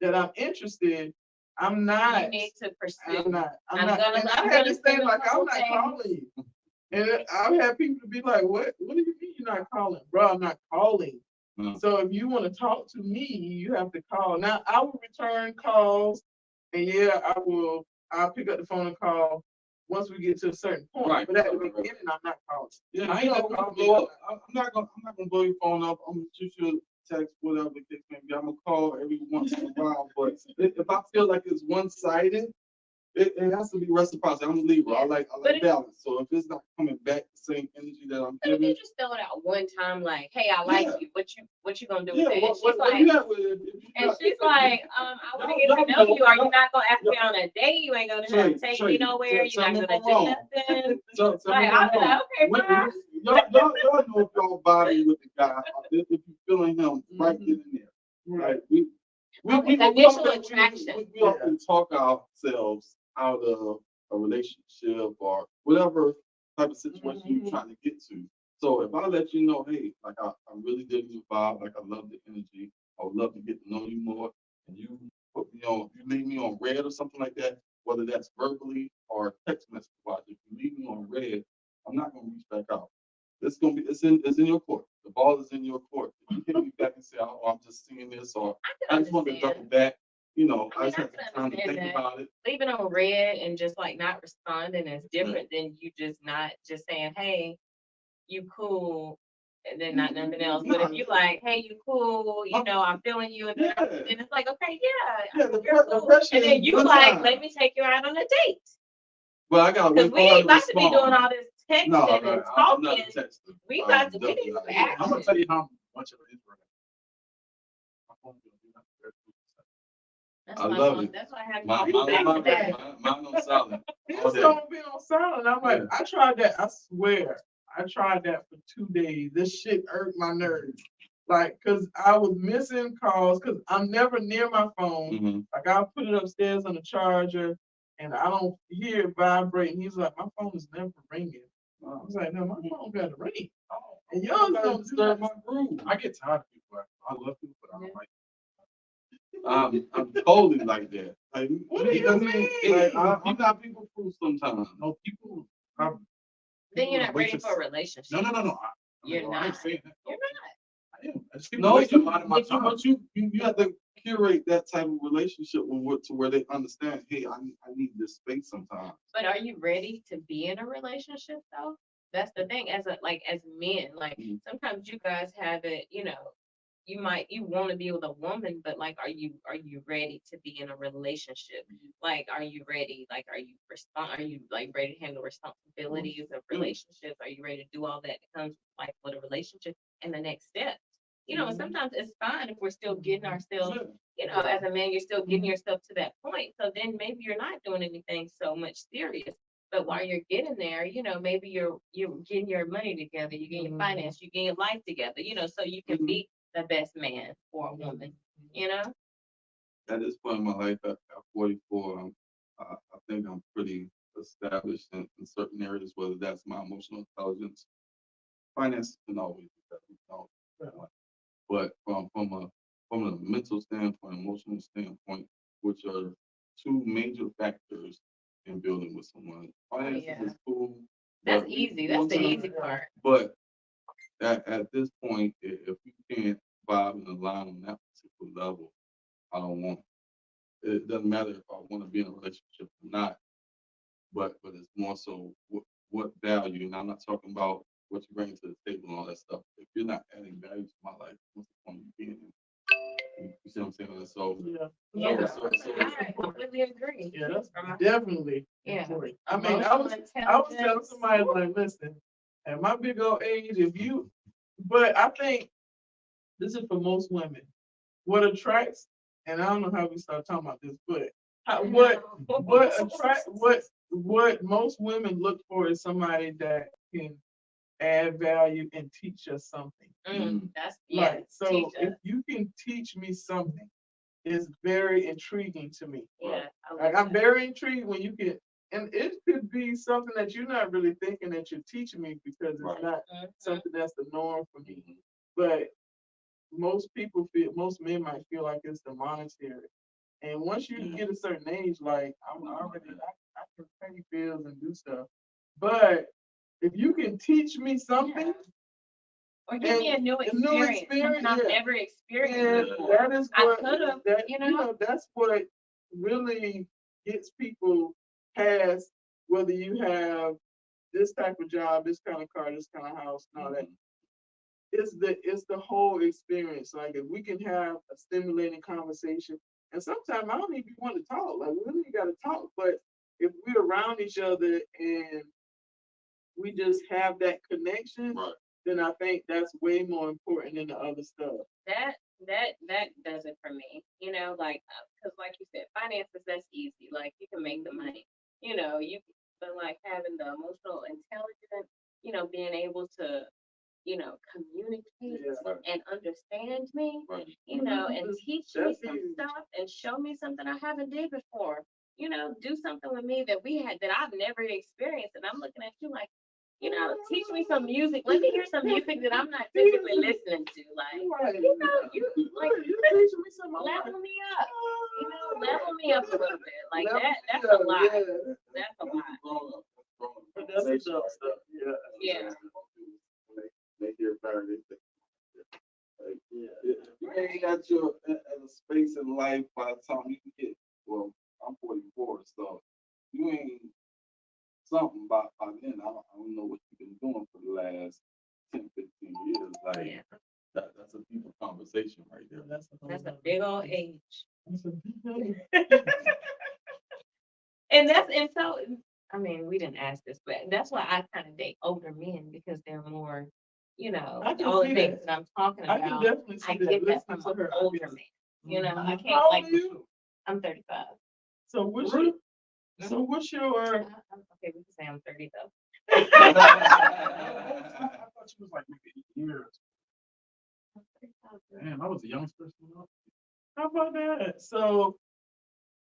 that I'm interested, I'm not. You need to pursue. I'm not. I'm And gonna I had do this thing a like I'm couple not things. calling you. And I've had people be like, "What? What do you mean you're not calling, bro? I'm not calling. So if you want to talk to me, you have to call. Now I will return calls, and I'll pick up the phone and call once we get to a certain point. Right. But at the beginning, I'm not calling. Yeah, I ain't gonna blow up. I'm not gonna blow your phone up. I'm gonna shoot you a text, whatever the case may be. I'm gonna call every once in a while. But if I feel like it's one-sided, it has to be reciprocity. I'm a Libra. I like balance. So if it's not coming back the same energy that I'm But if giving, you just throw it out one time, like, hey, I like you. What you gonna do with yeah, it? And she's what like, you got with it? and she's like, I want to Y'all get to know know, you. Are you y'all- not gonna ask me on a date? You ain't gonna take me nowhere. You're not gonna do nothing. So Like, I'm like, okay, fine. y'all know if y'all body with the guy, if you're feeling him right then and there. Right. Like Initial attraction. We often talk ourselves out of a relationship or whatever type of situation you're trying to get to. So if I let you know, hey, like I really dig your vibe, like I love the energy, I would love to get to know you more, and you put me on, you leave me on red or something like that, whether that's verbally or text message wise, if you leave me on red, I'm not gonna reach back out. It's in your court. The ball is in your court. If you hit me back and say, oh, I'm just seeing this, or I just want to double back, I just have some time to think about it. Leaving on red and just like not responding is different than you just not just saying, hey, you cool, and then not nothing else. But if you like, hey, you cool, I'm feeling you, and then it's like, okay, Yeah, you're cool. pressure And then is you good like, time. let me take you out on a date. Well, I gotta Because wait we for her ain't to about to be doing respond. all this texting No, and right. I'm not talking. a texter. We I'm got to we definitely need not some a texter. action. I'm gonna tell you how much of it is right. My phone don't do nothing. That's I why love it. That's why I have Mine back to back. on silent. It's gonna be on silent. I'm like, I tried that. I swear, I tried that for 2 days. This shit irked my nerves. Like, cause I was missing calls, cause I'm never near my phone. Mm-hmm. Like, I'll put it upstairs on the charger, and I don't hear it vibrate. And he's like, my phone is never ringing. I was like, no, my phone got to ring. And yours don't disturb my groove. I get tired of people. I love people, but I don't like. I'm totally like that. Like, What do you mean? Like, I'm not people proof sometimes. No, people. Then you're not ready for a relationship. No. You're I ain't not. saying that. You're not. I am. I just No, waste a lot of my time. but you have to curate that type of relationship to where they understand, hey, I need this space sometimes. But are you ready to be in a relationship though? That's the thing. As men, sometimes you guys have it, you want to be with a woman, but like, are you ready to be in a relationship? Like, are you ready? Like, are you like ready to handle responsibilities of relationships? Are you ready to do all that comes like with a relationship and the next step? And sometimes it's fine if we're still getting ourselves, as a man, you're still getting yourself to that point. So then maybe you're not doing anything so much serious. But while you're getting there, maybe you're getting your money together, you're getting your finance, you're getting your life together, so you can be the best man for a woman, At this point in my life, at 44, I think I'm pretty established in certain areas, whether that's my emotional intelligence. Finance can always be better, but from a mental standpoint, emotional standpoint, which are two major factors in building with someone. Finances is cool. That's easy. That's the easy part. But at this point, if you can't vibe and align on that particular level, I don't want it. It doesn't matter if I want to be in a relationship or not, but it's more so what value, and I'm not talking about what you bring to the table and all that stuff. If you're not adding value to my life, what's the point of you being in? You see what I'm saying? So I completely agree. Yeah, that's definitely important. I mean, I was telling somebody, like, listen, at my big old age, but I think this is for most women. What attracts, and I don't know how we start talking about this, but what most women look for is somebody that can add value and teach us something. So if you can teach me something, it's very intriguing to me. Yeah, I'm very intrigued when you can, and it could be something that you're not really thinking that you're teaching me because it's not something that's the norm for me. But most men might feel like it's the monetary. And once you get a certain age, like I can pay bills and do stuff. But if you can teach me something, Or give me a new a new experience, something I've experience, yeah. never experienced And before. that is I what, could've, that, you you know? know, that's what really gets people past whether you have this type of job, this kind of car, this kind of house, and all that. It's the whole experience. Like if we can have a stimulating conversation, and sometimes I don't even want to talk. Like we really got to talk, but if we're around each other and we just have that connection, Right. then I think that's way more important than the other stuff. That does it for me. You know, like, cause like you said, finances, that's easy. Like you can make the money, you know, but like having the emotional intelligence, you know, being able to, you know, communicate Yeah. and understand me, Right. you know, and teach me That's some huge. stuff and show me something I haven't did before. You know, do something with me that I've never experienced. And I'm looking at you like, you know, teach me some music. Let me hear some music that I'm not typically listening to. Like, Right. you know, you like You teaching me something. I'm like, level me up. You know, level me up a little bit. Like level that's me a up, lot. yeah. That's a lot. Growing up, growing up. But that's the dumb stuff. Yeah. Yeah. They hear better, they think. Like, Yeah. you ain't got your at a space in life by the time you can get. Well, I'm 44, so you ain't something by then. I don't know what you've been doing for the last 10, 15 years. Like Yeah. that's a deeper conversation right there. That's a That's a big old age. That's a big And so, I mean, we didn't ask this, but that's why I kind of date older men because they're more, you know, I can all the see things that. that I'm talking I can about. definitely see I that. get that Listening from to her, an I older get- man. You know, I How can't old like. are you? I'm 35. So what's Really? so what's your Okay, we can say I'm 30 though. I thought she was like maybe 8 years. Damn, I was the youngest person. how about that? So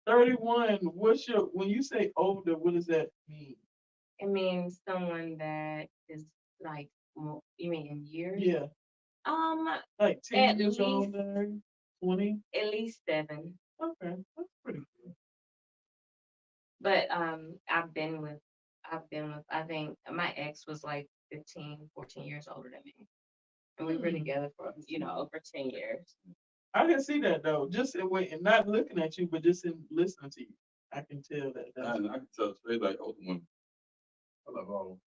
31, when you say older, what does that mean? It means someone that is like, you mean in years? Yeah. Like 10 At years least- older, 20? At least 7. Okay, that's pretty good. But I've been with, I think my ex was like 15, 14 years older than me. And we were together for, you know, over 10 years. I can see that though, just in way, and not looking at you, but just in listening to you. I can tell that. That's And I can tell Trey like older women. I love all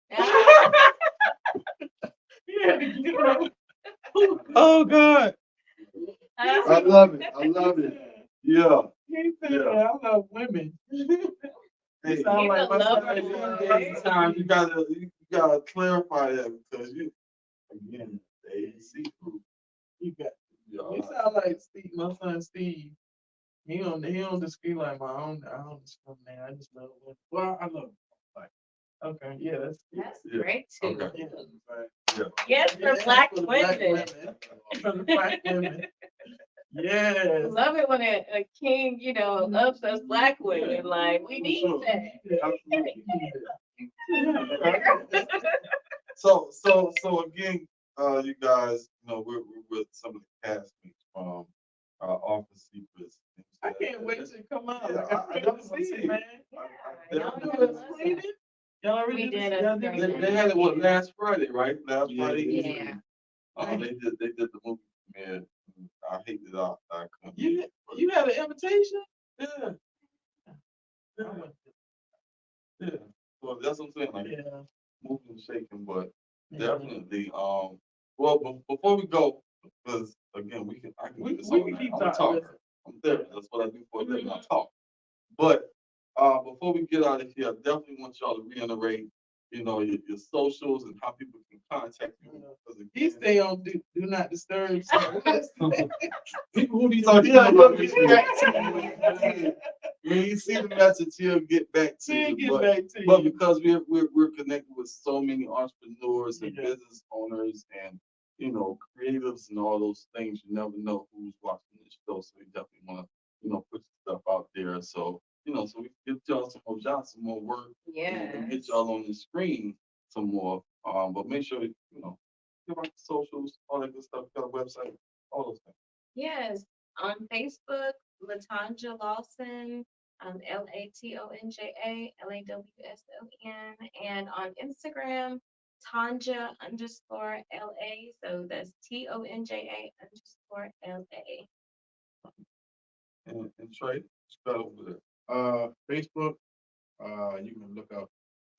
yeah. Oh God. I love it. I love it. Yeah. He said, Yeah. I love women. Hey, You sound He's like a my lover son. boy. sometimes you gotta clarify that because you again they see through. You got. Yeah. You sound like Steve, my son Steve. He don't discriminate like my own. I don't discriminate. I just love women. Well, I love like Okay, yeah, that's That's Yeah. great too. Okay. yeah. Yes, Yeah, for black for the women. For the black women. Yes. Love it when a king, you know, ups us black women. Like, we need Sure. that. So again, you guys, you know, we're with some of the castmates from Office Secrets. I can't wait to come out. Yeah, Like, I I definitely can't wait see to it. man. Y'all Y'all know do us. a screening? Y'all already We did did this? a Y'all did screening. this? They had it what last Friday, right? Last Yeah. Friday Yeah. evening. They did the movie premiere. I hated it. I couldn't. You had an invitation? Yeah. I went. Yeah. So that's what I'm saying. Like Yeah. moving and shaking, but Yeah. definitely. Well, before we go, because again, I can We do this can all night. keep I'm a talking. talker. I'm there. That's what I do for a living. I talk. But before we get out of here, I definitely want y'all to reiterate, you know, your socials and how people can contact you. Because He stay on do not disturb. So people who be So talking he'll about get this back to you. when you see the message, he'll get back to He'll you. get But, back to but you. because we're connected with so many entrepreneurs and Yeah. business owners and you know creatives and all those things, you never know who's watching this show. So we definitely want to put stuff out there. So so we can get y'all some more jobs, some more work, and get Yes. y'all on the screen some more. But make sure give out the socials, all that good stuff. Got a website, all those things. Yes. On Facebook, Latanja Lawson, LATONJA, LAWSON. And on Instagram, Tonja_LA. So that's TONJA_LA. And Trey, spell over there. Facebook, you can look up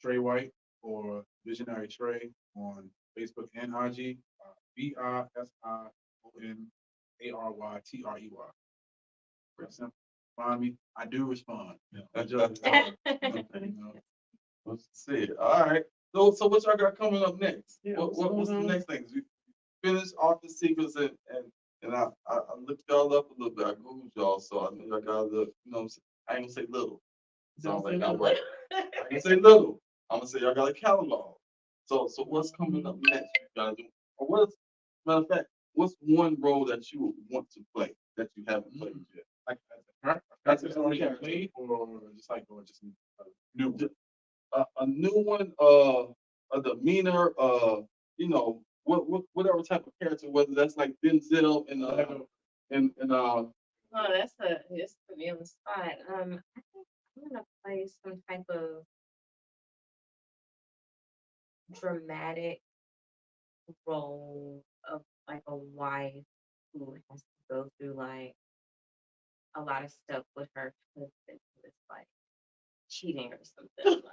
Trey White or Visionary Trey on Facebook and IG. BISIONARYTREY. Pretty simple. Find me. I do respond. I just, you know, Let's see. All right. So what y'all got coming up next? Yeah, What's the next thing? We finished Office Secrets and I looked y'all up a little bit. I googled y'all, so I know y'all got a little, you know what I'm saying? I ain't gonna say little. Sound like I'm right. I ain't gonna say little. I'm gonna say y'all got a catalog. So what's coming up next? You gotta do, or what's matter of fact, what's one role that you would want to play that you haven't played yet? like that's already played or just like or just new. A new one, a demeanor, you know, whatever type of character, whether that's like Denzel Oh, that's put me on the spot. I think I'm gonna play some type of dramatic role of like a wife who has to go through like a lot of stuff with her husband who is like cheating or something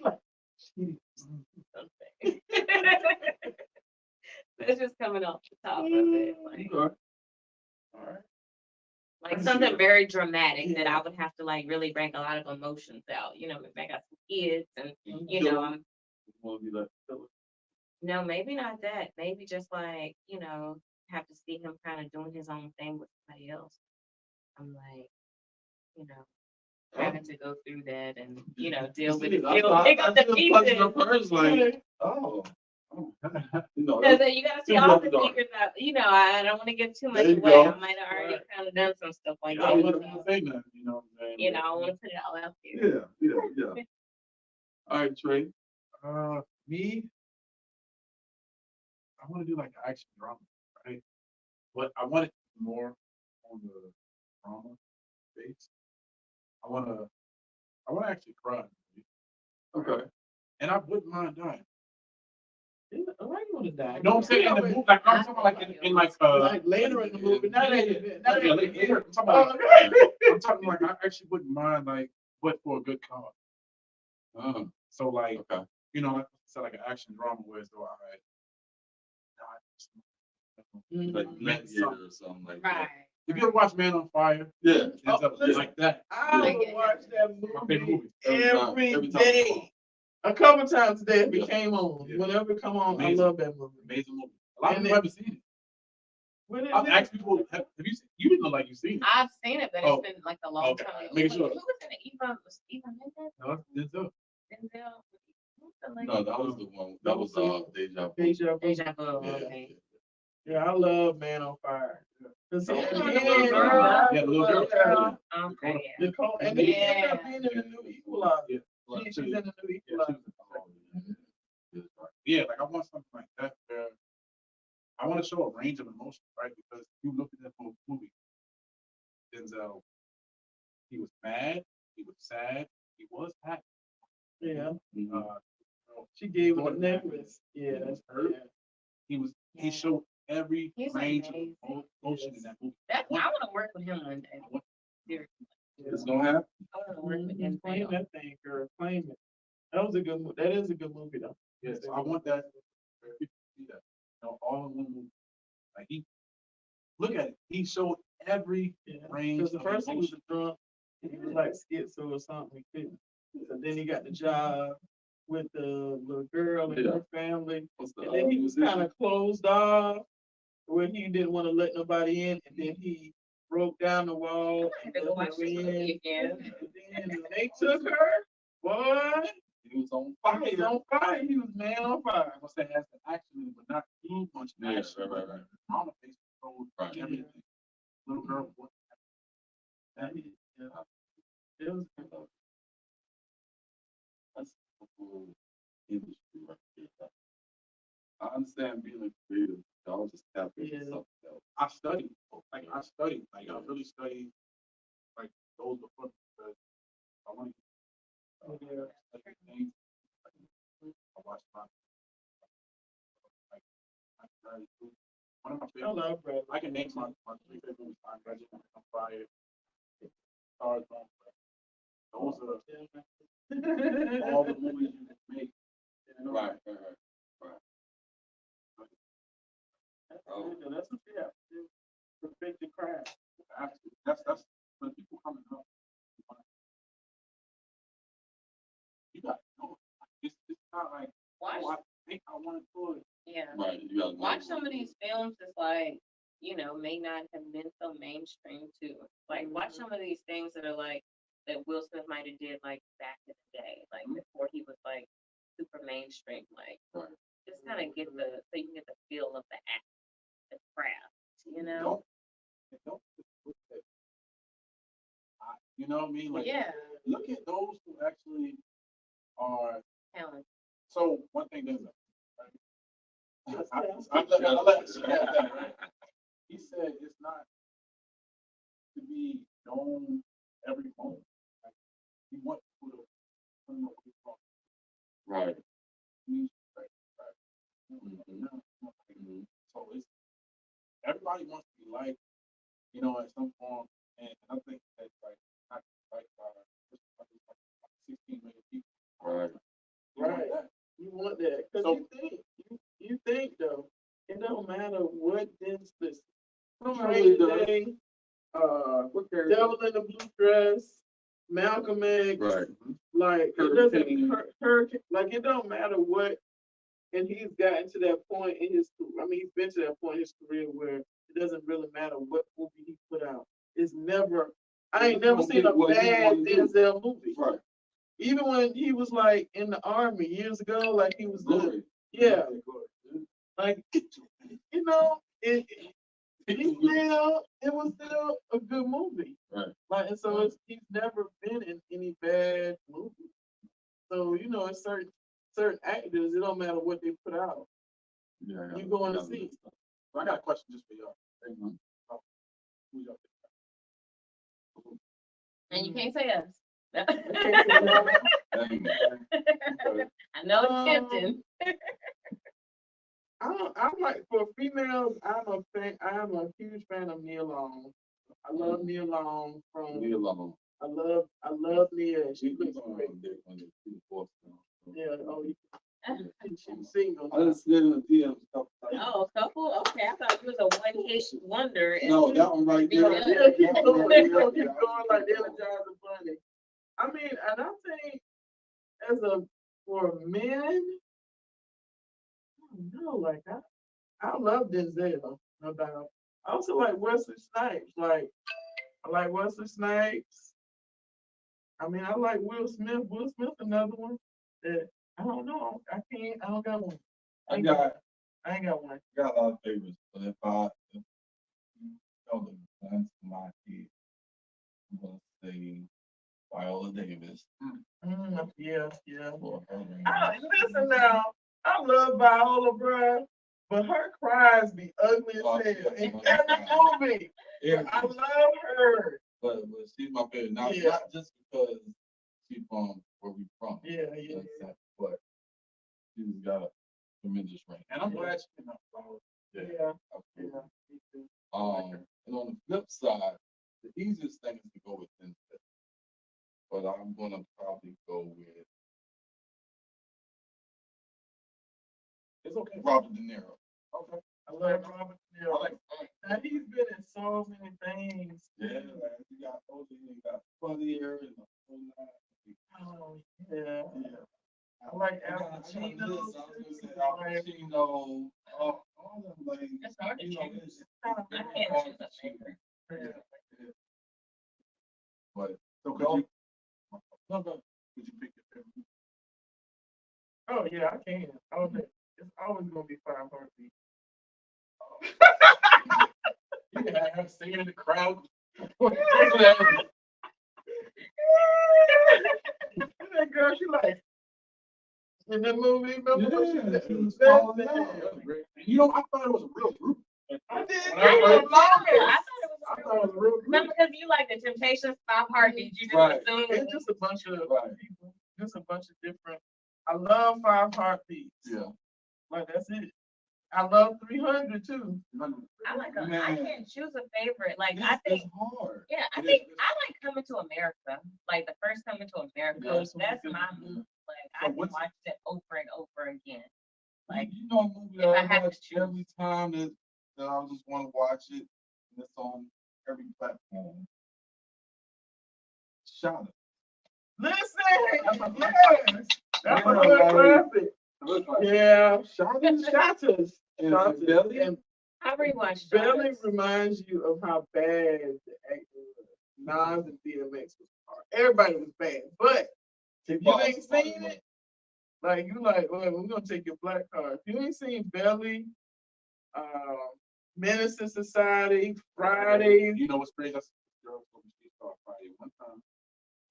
like something. That's just coming off the top of it. Like, Okay. All right. like something very dramatic that I would have to like really bring a lot of emotions out. You know, maybe I got some kids and you know, I'm Wanna be like Philip? no, maybe not that. Maybe just like, you know, have to see him kind of doing his own thing with somebody else. I'm like, you know, having to go through that and, you know, deal with it, pick up the pieces. Like, oh, you know, Because you gotta see too all the dark. secrets out. You know, I don't want to give too much There you away. go. I might have already kind of done some stuff like I that. wasn't So, gonna say nothing, you know what I'm saying? you know, I want to put it all out there. Yeah. All right, Trey. Me, I want to do like an action drama, right? But I want it more on the drama base. I want to actually cry, Okay. and I wouldn't mind dying. Why you wanna die? You know what I'm saying? In the movie, like I'm talking about like in like Like later in the movie, not yeah, later. later. I'm talking like I actually wouldn't mind like, but for a good cause. So like, Okay. you know, like I said, like an action drama where it's all right. Like Gladiator or something like that. Right. If you ever watch Man on Fire, Yeah. it's up like that. I would watch that My favorite movie movie. every Every time. day. A couple times a day if Yeah. it came on. Yeah. Whenever it come on, Amazing. I love that movie. Amazing movie. A lot of And people haven't seen it. When it I've is- asked people, have you seen? You didn't look like you've seen it. I've seen it, but Oh, it's been like a long okay. time. Making sure. Who was in it? Eva Mendes? No, it's up. Denzel? Who's the lady? No, that was the one. That was Deja Vu. Deja Vu. Deja Vu. Yeah. Okay. Yeah, I love Man on Fire. Cause Oh, at the the end, little girl. Yeah, the little girl. yeah, Okay. the co- and then he ended Yeah. up being in the new Equalizer. Yeah. Yeah, she's in the new Yeah, she Equalizer. was yeah, like I want something like that where I want to show a range of emotions, right? Because you look at that movie, Denzel, he was mad, he was sad, he was happy. Yeah, Mhm. she gave him a necklace. Yeah, that's Hurt. yeah. He showed every He's range amazing. of emotion in that movie. I want to work with him one day. Seriously. It's gonna happen. I want to work with him. Claim that thing, girl. Claim it. That was a good movie. That is a good movie though. Yeah, so I want that. Where people see that, you know, all in one movie. Like look at it. He showed every Yeah. range Because the of first he was emotion. a drunk, he was like schizo or something. He couldn't. So then he got the job with the little girl and Yeah. her family. What's the And then he was kind musician? of closed off, where he didn't want to let nobody in. And then he broke down the wall I and had to go let watch her this in. movie again. And then when they took her, boy, He was on he was fire. on fire. He was man on fire. I must say has the action, but not too much Yeah, action. right. On the face control, Right. everything. Little girl, what? Yeah. It was That's a cool industry right there. I understand being a creative. I was just tapping into Yeah. something else. I studied, like I really studied, like those before because I want to yeah. study things. I watched my One of my I favorite. love Brad. I can name my 3 favorite movies. I'm Regiment, I'm Fire, Stars Born. Those are all the movies you can make. You know? Right. That's what you have to do. Perfect the craft. That's when people coming up. You got to know. It's not like, Watch, oh, I think I want to do it. yeah. Right. You gotta Watch some of these films that's like, you know, may not have been so mainstream too. Like, watch some of these things that are like, that Will Smith might have did like back in the day, like before he was like super mainstream. Like, Right. just kind of get so you can get the feel of the act, the craft, you know? Don't look at, you know what I mean? Like, Yeah. look at those who actually are. Talent. So one thing is, right? Yes, I yes. let right? He said it's not to be known every moment. Like, he wants people to know what he's talking Right. about. He's right. Mhm. So it's everybody wants to be liked, you know, at some form, and I think that like not like 16 million people. Right. You want Right. that. You want that. Because So- you think though, it don't matter what this No matter what he Trey does. Day, What character? Devil in the Blue Dress, Malcolm X, Right. like it Hurricane. doesn't hurricane, like it don't matter what, and he's gotten to that point in his, I mean, he's been to that point in his career where it doesn't really matter what movie he put out. It's never, I ain't never seen a What he bad wanna do. Denzel movie. Right. Even when he was like in the army years ago, like he was the, Glory. yeah, like you know, it was still a good movie. Right. Like, and so he's never been in any bad movie. So you know, it's certain actors, it don't matter what they put out. Yeah. You go and see. So I got a question just for y'all. Mhm. Who's your And you can't say us. Dang. I know it's tempting. I'm like for females. I'm a huge fan of Nia Long. I love Nia Long from. Leave alone. I love Nia. She looks great. Yeah. Oh, she's single. I just live in the DM stuff. Oh, a couple? Okay, I thought it was a one-hit wonder. and- No, that one right there. Yeah. Yeah, keep going. Keep going like Energizer Bunny. I mean, and I think for men, I don't know, like I love Denzel, no doubt. I also like Wesley Snipes. Like I like Wesley Snipes. I mean, I like Will Smith. Will Smith, another one that I don't know. I don't got one. I got I ain't got one. a lot of favorites, but if you know the ones for my kid, I'm gonna say Viola Davis Yeah. for her. Listen now, I love Viola, bruh, but her cries be ugly as Oh, hell yeah, in yeah. every movie. I love her. But she's my favorite. Not just because she's from where we from. Yeah. But she's got a tremendous range. And I'm glad she came out. Yeah. Absolutely. Me too. And on the flip side, the easiest thing is to go with Denzel. But I'm gonna probably go with It's okay. Robert De Niro. Okay. I love Robert De Niro. I like Now he's been in so many things. Yeah, man. You got older, you got funnier and the whole nine. Oh, yeah. I like Al Pacino. Al Pacino. All them like. It's hard to you know, choose. it's I can't hard choose to a choose. favorite. Yeah. But So could you pick your favorite? Oh yeah, I can. It's always gonna be 5 Heartbeats. You can have her singing in the crowd. That girl, she like in the movie. Remember when she was that falling thing? out. You know, I thought it was a real group. I did. When I too, heard- the longest. I I thought it was a real group. Remember, because you like the Temptations, 5 Heartbeats, you just Right. assumed. It's just a bunch of Right. people. Just a bunch of different. I love 5 Heartbeats. Yeah. Like that's it. I love 300 too. I like them. I Man. can't choose a favorite. Like It's, I think, it's hard. yeah, I It think is. I like Coming to America. Like the first Coming to America. First one That's was my good. movie. Like So I can what's- watch it over and over again. Like You know, a movie if that I I have to watch choose. every time that I just want to watch it, and it's on every platform. Shout Listen, yes, that's a good classic. Yeah, Shotters. And Shotters. Belly? And I rewatched Belly Jaws. reminds you of how bad the acting was. Nas and DMX was hard. Everybody was bad, but if you ain't seen it, like you like, well, we're gonna take your black card. If you ain't seen Belly, Menace to Society, Fridays. You know what's crazy? That's girl told me she saw Friday one time.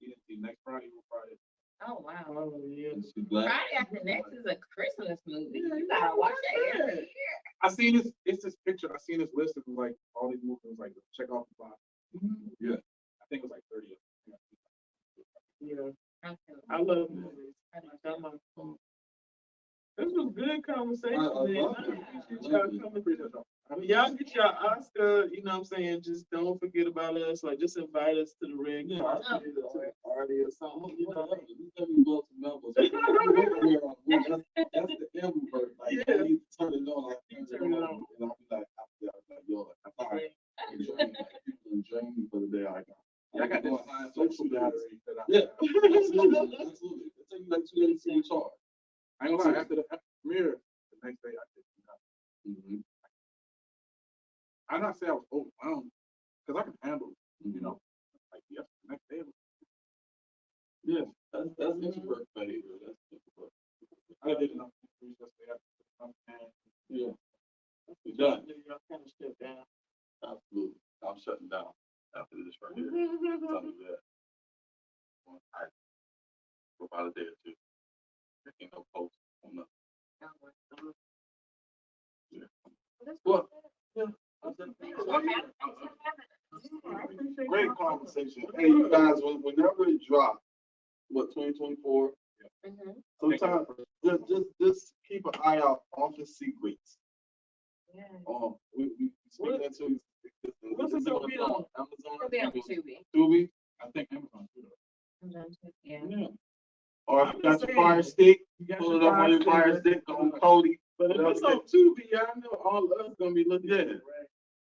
She didn't see next Friday or Friday. Oh wow. Oh yeah. She's black. Friday After Next is a Christmas movie. Yeah, You you gotta gotta watch watch that that. every year. I seen this. It's this picture. I seen this list of like all these movies. Like check off the box. Yeah. I think it was like 30. Yeah, Okay. I love movies. This was good conversation. I Man. love I it. appreciate I y'all love it. coming. When y'all get your Oscar, you know what I'm saying, just don't forget about us. Like, just invite us to the red carpet or to the party or something. You know, That's the M word. Like, Yeah. you turn it on, like, Turn it on. and I'll be like, yo, I'm sorry. People enjoy me for the day I got. I got this social battery that I. Yeah, absolutely, absolutely. It takes you like 2 days to recharge. I ain't gonna lie. After the premiere, the next day I did nothing. I'm not saying I was overwhelmed because I can handle, you know, like yes, the next day. Yeah, that's introvert behavior. That's introvert. I did enough things yesterday. Yeah. You're done. y'all kind of step down. Absolutely. I'm shutting down after this right here. Tell me that. I for about a day or two. Making no post on the. Well, yeah. Great conversation. Hey, you guys, whenever it drops, what, 2024? Mhm. Sometimes just keep an eye out on the secrets. Yeah. We speaking into What's it gonna be on? Amazon? It'll be on Tubi. Tubi? I think Amazon too. Yeah. Yeah. Or if I'm you got just your fire saying. stick, You got pull your it up on your fire fire stick, go on Cody. But if it's on Tubi, y'all know all of us gonna be looking at it, right?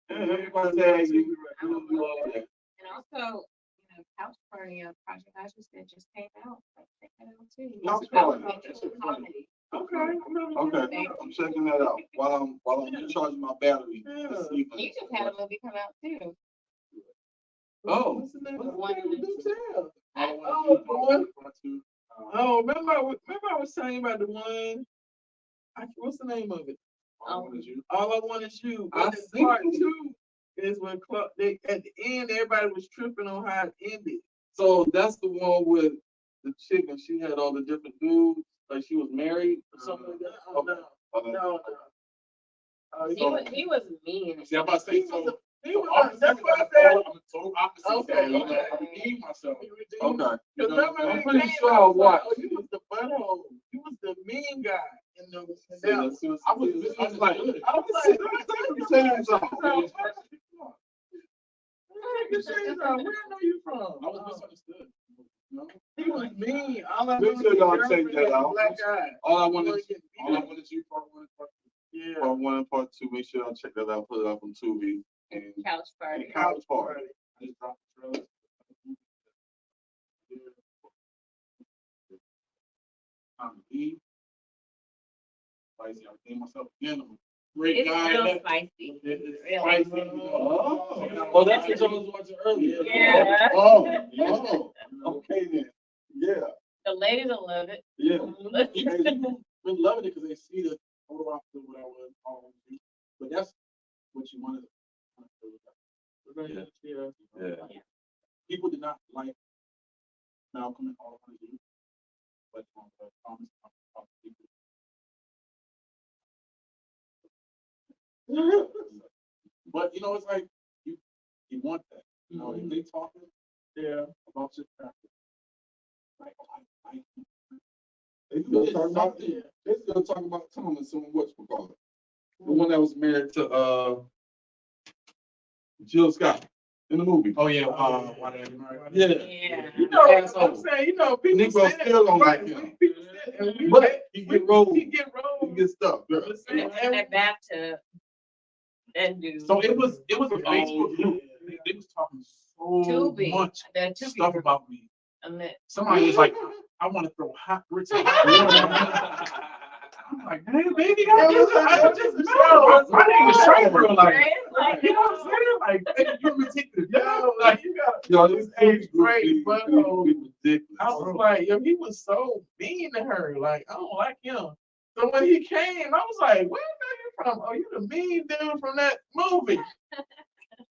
And everybody say you I would do all that. And also, you know, Couch Party Project I just came out. Like, check that out too. Couch That was Party. like true comedy. Okay, I'm checking that out while I'm recharging my battery this evening. You just had a movie come out too. Oh. What's the name of One the of the new two. tale? Oh, boy. boy. Oh, remember I was telling you about the one. What's the name of it? Oh. All I Want Is You. I But seen part it. 2 is when they at the end everybody was tripping on how it ended. So that's the one with the chick and she had all the different dudes, like she was married or something like that. Oh, no. He was mean. See, I'm about to say so. He was. That's what I said. I'm so opposite. Okay, So, okay. I redeemed myself. Okay. Because remember, I'm they pretty came sure out, I watched. oh, you was the butthole. You was the mean guy in the. So that's who- I was like, I was like, You saying something. Where I know you from? I was misunderstood. No? He was mean. All I Make know sure is y'all the check girlfriend that out. Black guy. All I wanted You part one, part two. Yeah. part 1 and part 2, make sure y'all check that out, put it up on Tubi and Couch Party. Couch Party. I just dropped the trailer. E. Spicy. I redeemed myself again. I'm a great It's guy. real That- spicy. It's Real. spicy. Oh, that's what y'all was watching earlier. Yeah. Oh, okay then. Yeah, The ladies will love it. yeah. People been loving it because they see the photo option, whatever it's called. But that's what you wanted. Yeah. People did not like Malcolm and all of you, but Thomas people. But you know, it's like you want that. You know, if they talking about your practice, like They still talk about Thomas and what's we call it. one that was married to Jill Scott in the movie. Oh yeah, why did I get married? Yeah. Yeah. You know, Asshole. I'm saying, you know, people Negro say still don't right, like him. people say- and we But he get rolled. He get He rolled. get stuff. Yeah. In that bathtub. That dude. So it was a Oh, Facebook group. They was talking so Tubi. much That Tubi stuff group. about me. And that- Somebody was like, I want to throw hot grits and hot water. I'm like, hey, baby, I just met. My name is Trey, bro. Like, Like, you know what I'm saying? Like, hey, you want me to take you to dinner? Yo, Like, you got Yo, this this age age group great, be but ridiculous. I was like, yo, he was so mean to her. Like, I don't like him. So when he came, I was like, where are you from? Oh, you the mean dude from that movie.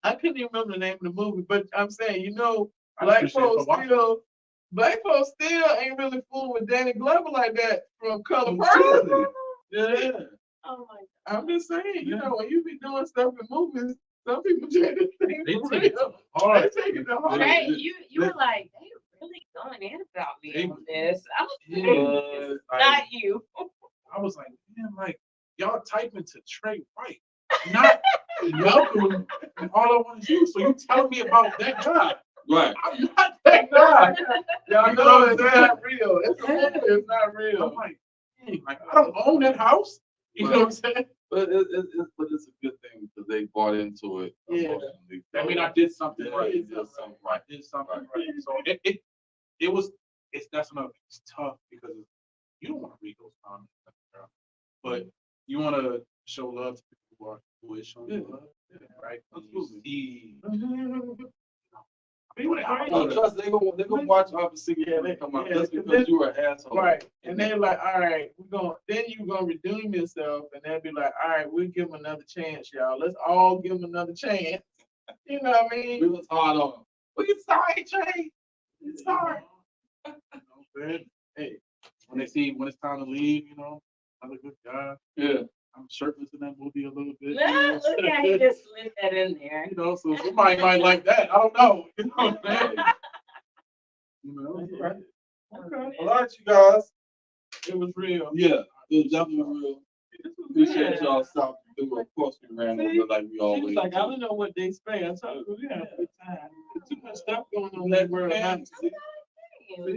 I couldn't even remember the name of the movie, but I'm saying, you know, I black appreciate it folks for watching. still ain't really fooling with Danny Glover like that from Color From Purple. Chile. Yeah. oh my I'm just saying, you know, when you be doing stuff in movies, some people take this thing They for take it real. hard. They take it to God. heart. Right, you were like, they really going in about me They- on this. I was Yeah, like, not you. I was like, man, like, y'all typing to Trey White, not Malcolm, and all I want is you. So you telling me about that guy. Right. I'm not that guy. Y'all You know know it's what I'm not real. It's a movie, it's not I'm real. like, dang, like, I don't own that house. You know what I'm saying? But it's a good thing because they bought into it. Yeah. Emotionally. I mean, I did something Yeah, right. you did something I right. did something right. So it was, that's another thing. It's tough because you don't want to read those comments, but you want to show love to people who is showing you love, right? And you see, No, trust they gonna watch opposite come out just because you were an asshole. Right. And they're like, all right, then you're gonna redeem yourself, and they'll be like, all right, we'll give him another chance, y'all. Let's all give him another chance. You know what I We mean? was hard on him. We sorry, Trey. We sorry. Hey, when it's time to leave, you know, another good guy. Yeah. I'm shirtless in that movie a little bit. Look how he just slid that in there. You know, so somebody might like that. I don't know. You know what I'm saying? You know, right? Okay. All right, you guys. It was real. Yeah, it was definitely real. This was Appreciate good. y'all stopping through. Of course, we ran over like we She always was like, I do. don't know what they expect. I told her we had a good time. There's too much stuff going on in that world. Yeah. not to see. Look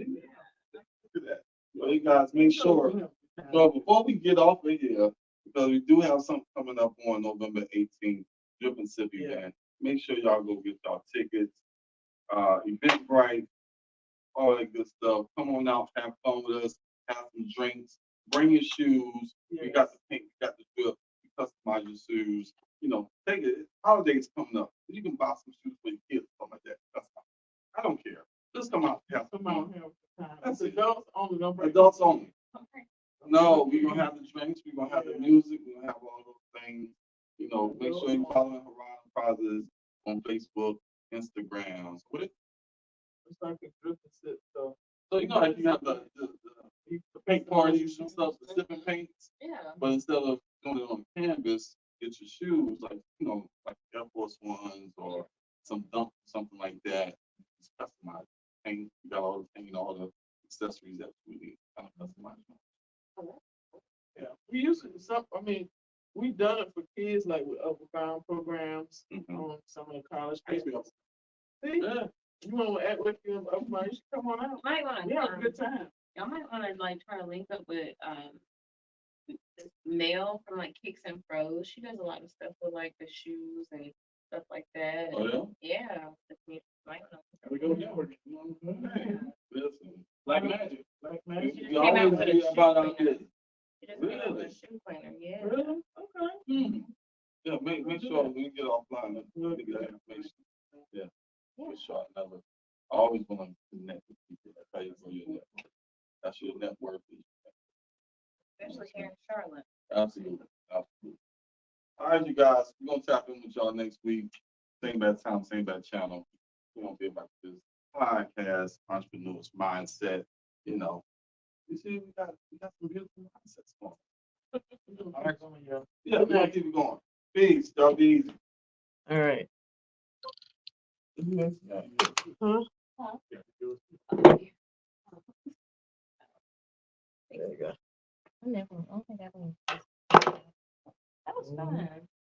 at that. Well, you guys make sure. So before we get off of here, because we do have something coming up on November 18th, Dripping Sip event. Make sure y'all go get y'all tickets. Eventbrite, all that good stuff. Come on out, have fun with us, have some drinks, bring your shoes. We got the pink, we got the drip, we customize your shoes. You know, take it. Holidays coming up. You can buy some shoes for your kids, something like that. Customize. I don't care. Just come out, have some Come on, fun. have a good time. That's it. Adults only, don't break. Adults only. No, we're gonna have the drinks, we're gonna have the music, we're gonna have all those things. You know, make sure you follow Horizon Prizes on Facebook, Instagram. What it? It's like a drip and sip, so. So you know how you have the paint parties and stuff, the sipping paints, Yeah. but instead of doing it on canvas, get your shoes like like Air Force Ones or some Dunk, something like that. It's customized paint. You got all the paint, all the accessories that we need. Kind of customized. Yeah, we used to, we've done it for kids, like with upward bound programs Mhm. on some of the college I used to be campuses. See, Yeah. you want to act with them upward bound, you should come on out. Might want We have a to. good time. Y'all might want to like try to link up with this Mel from like Kicks and Froze. She does a lot of stuff with like the shoes and stuff like that. Oh yeah. Yeah. If you might know. There we go, networking. You know what I'm saying? Listen. Like magic. Like, man, She We just came out always with a hear shoe about our cleaner. kids. She just came out with Really? a shoe cleaner. Yeah. really? Okay. Hmm. Yeah, make sure when we get offline, let's get that information. Yeah, for sure. Never. I always want to connect with people. That's how you grow your network. That's your network. Especially here in Charlotte. Absolutely. Absolutely. All right, you guys. We're going to tap in with y'all next week. Same bad time, same bad channel. We're going to be about this podcast, entrepreneurs, mindset. You know, you see, we got some beautiful mindsets going. All right. Yeah, we're going to keep it going. Peace. Y'all be easy. All right. Huh? Yeah, it was- There you go. I don't think that one. That was was fun.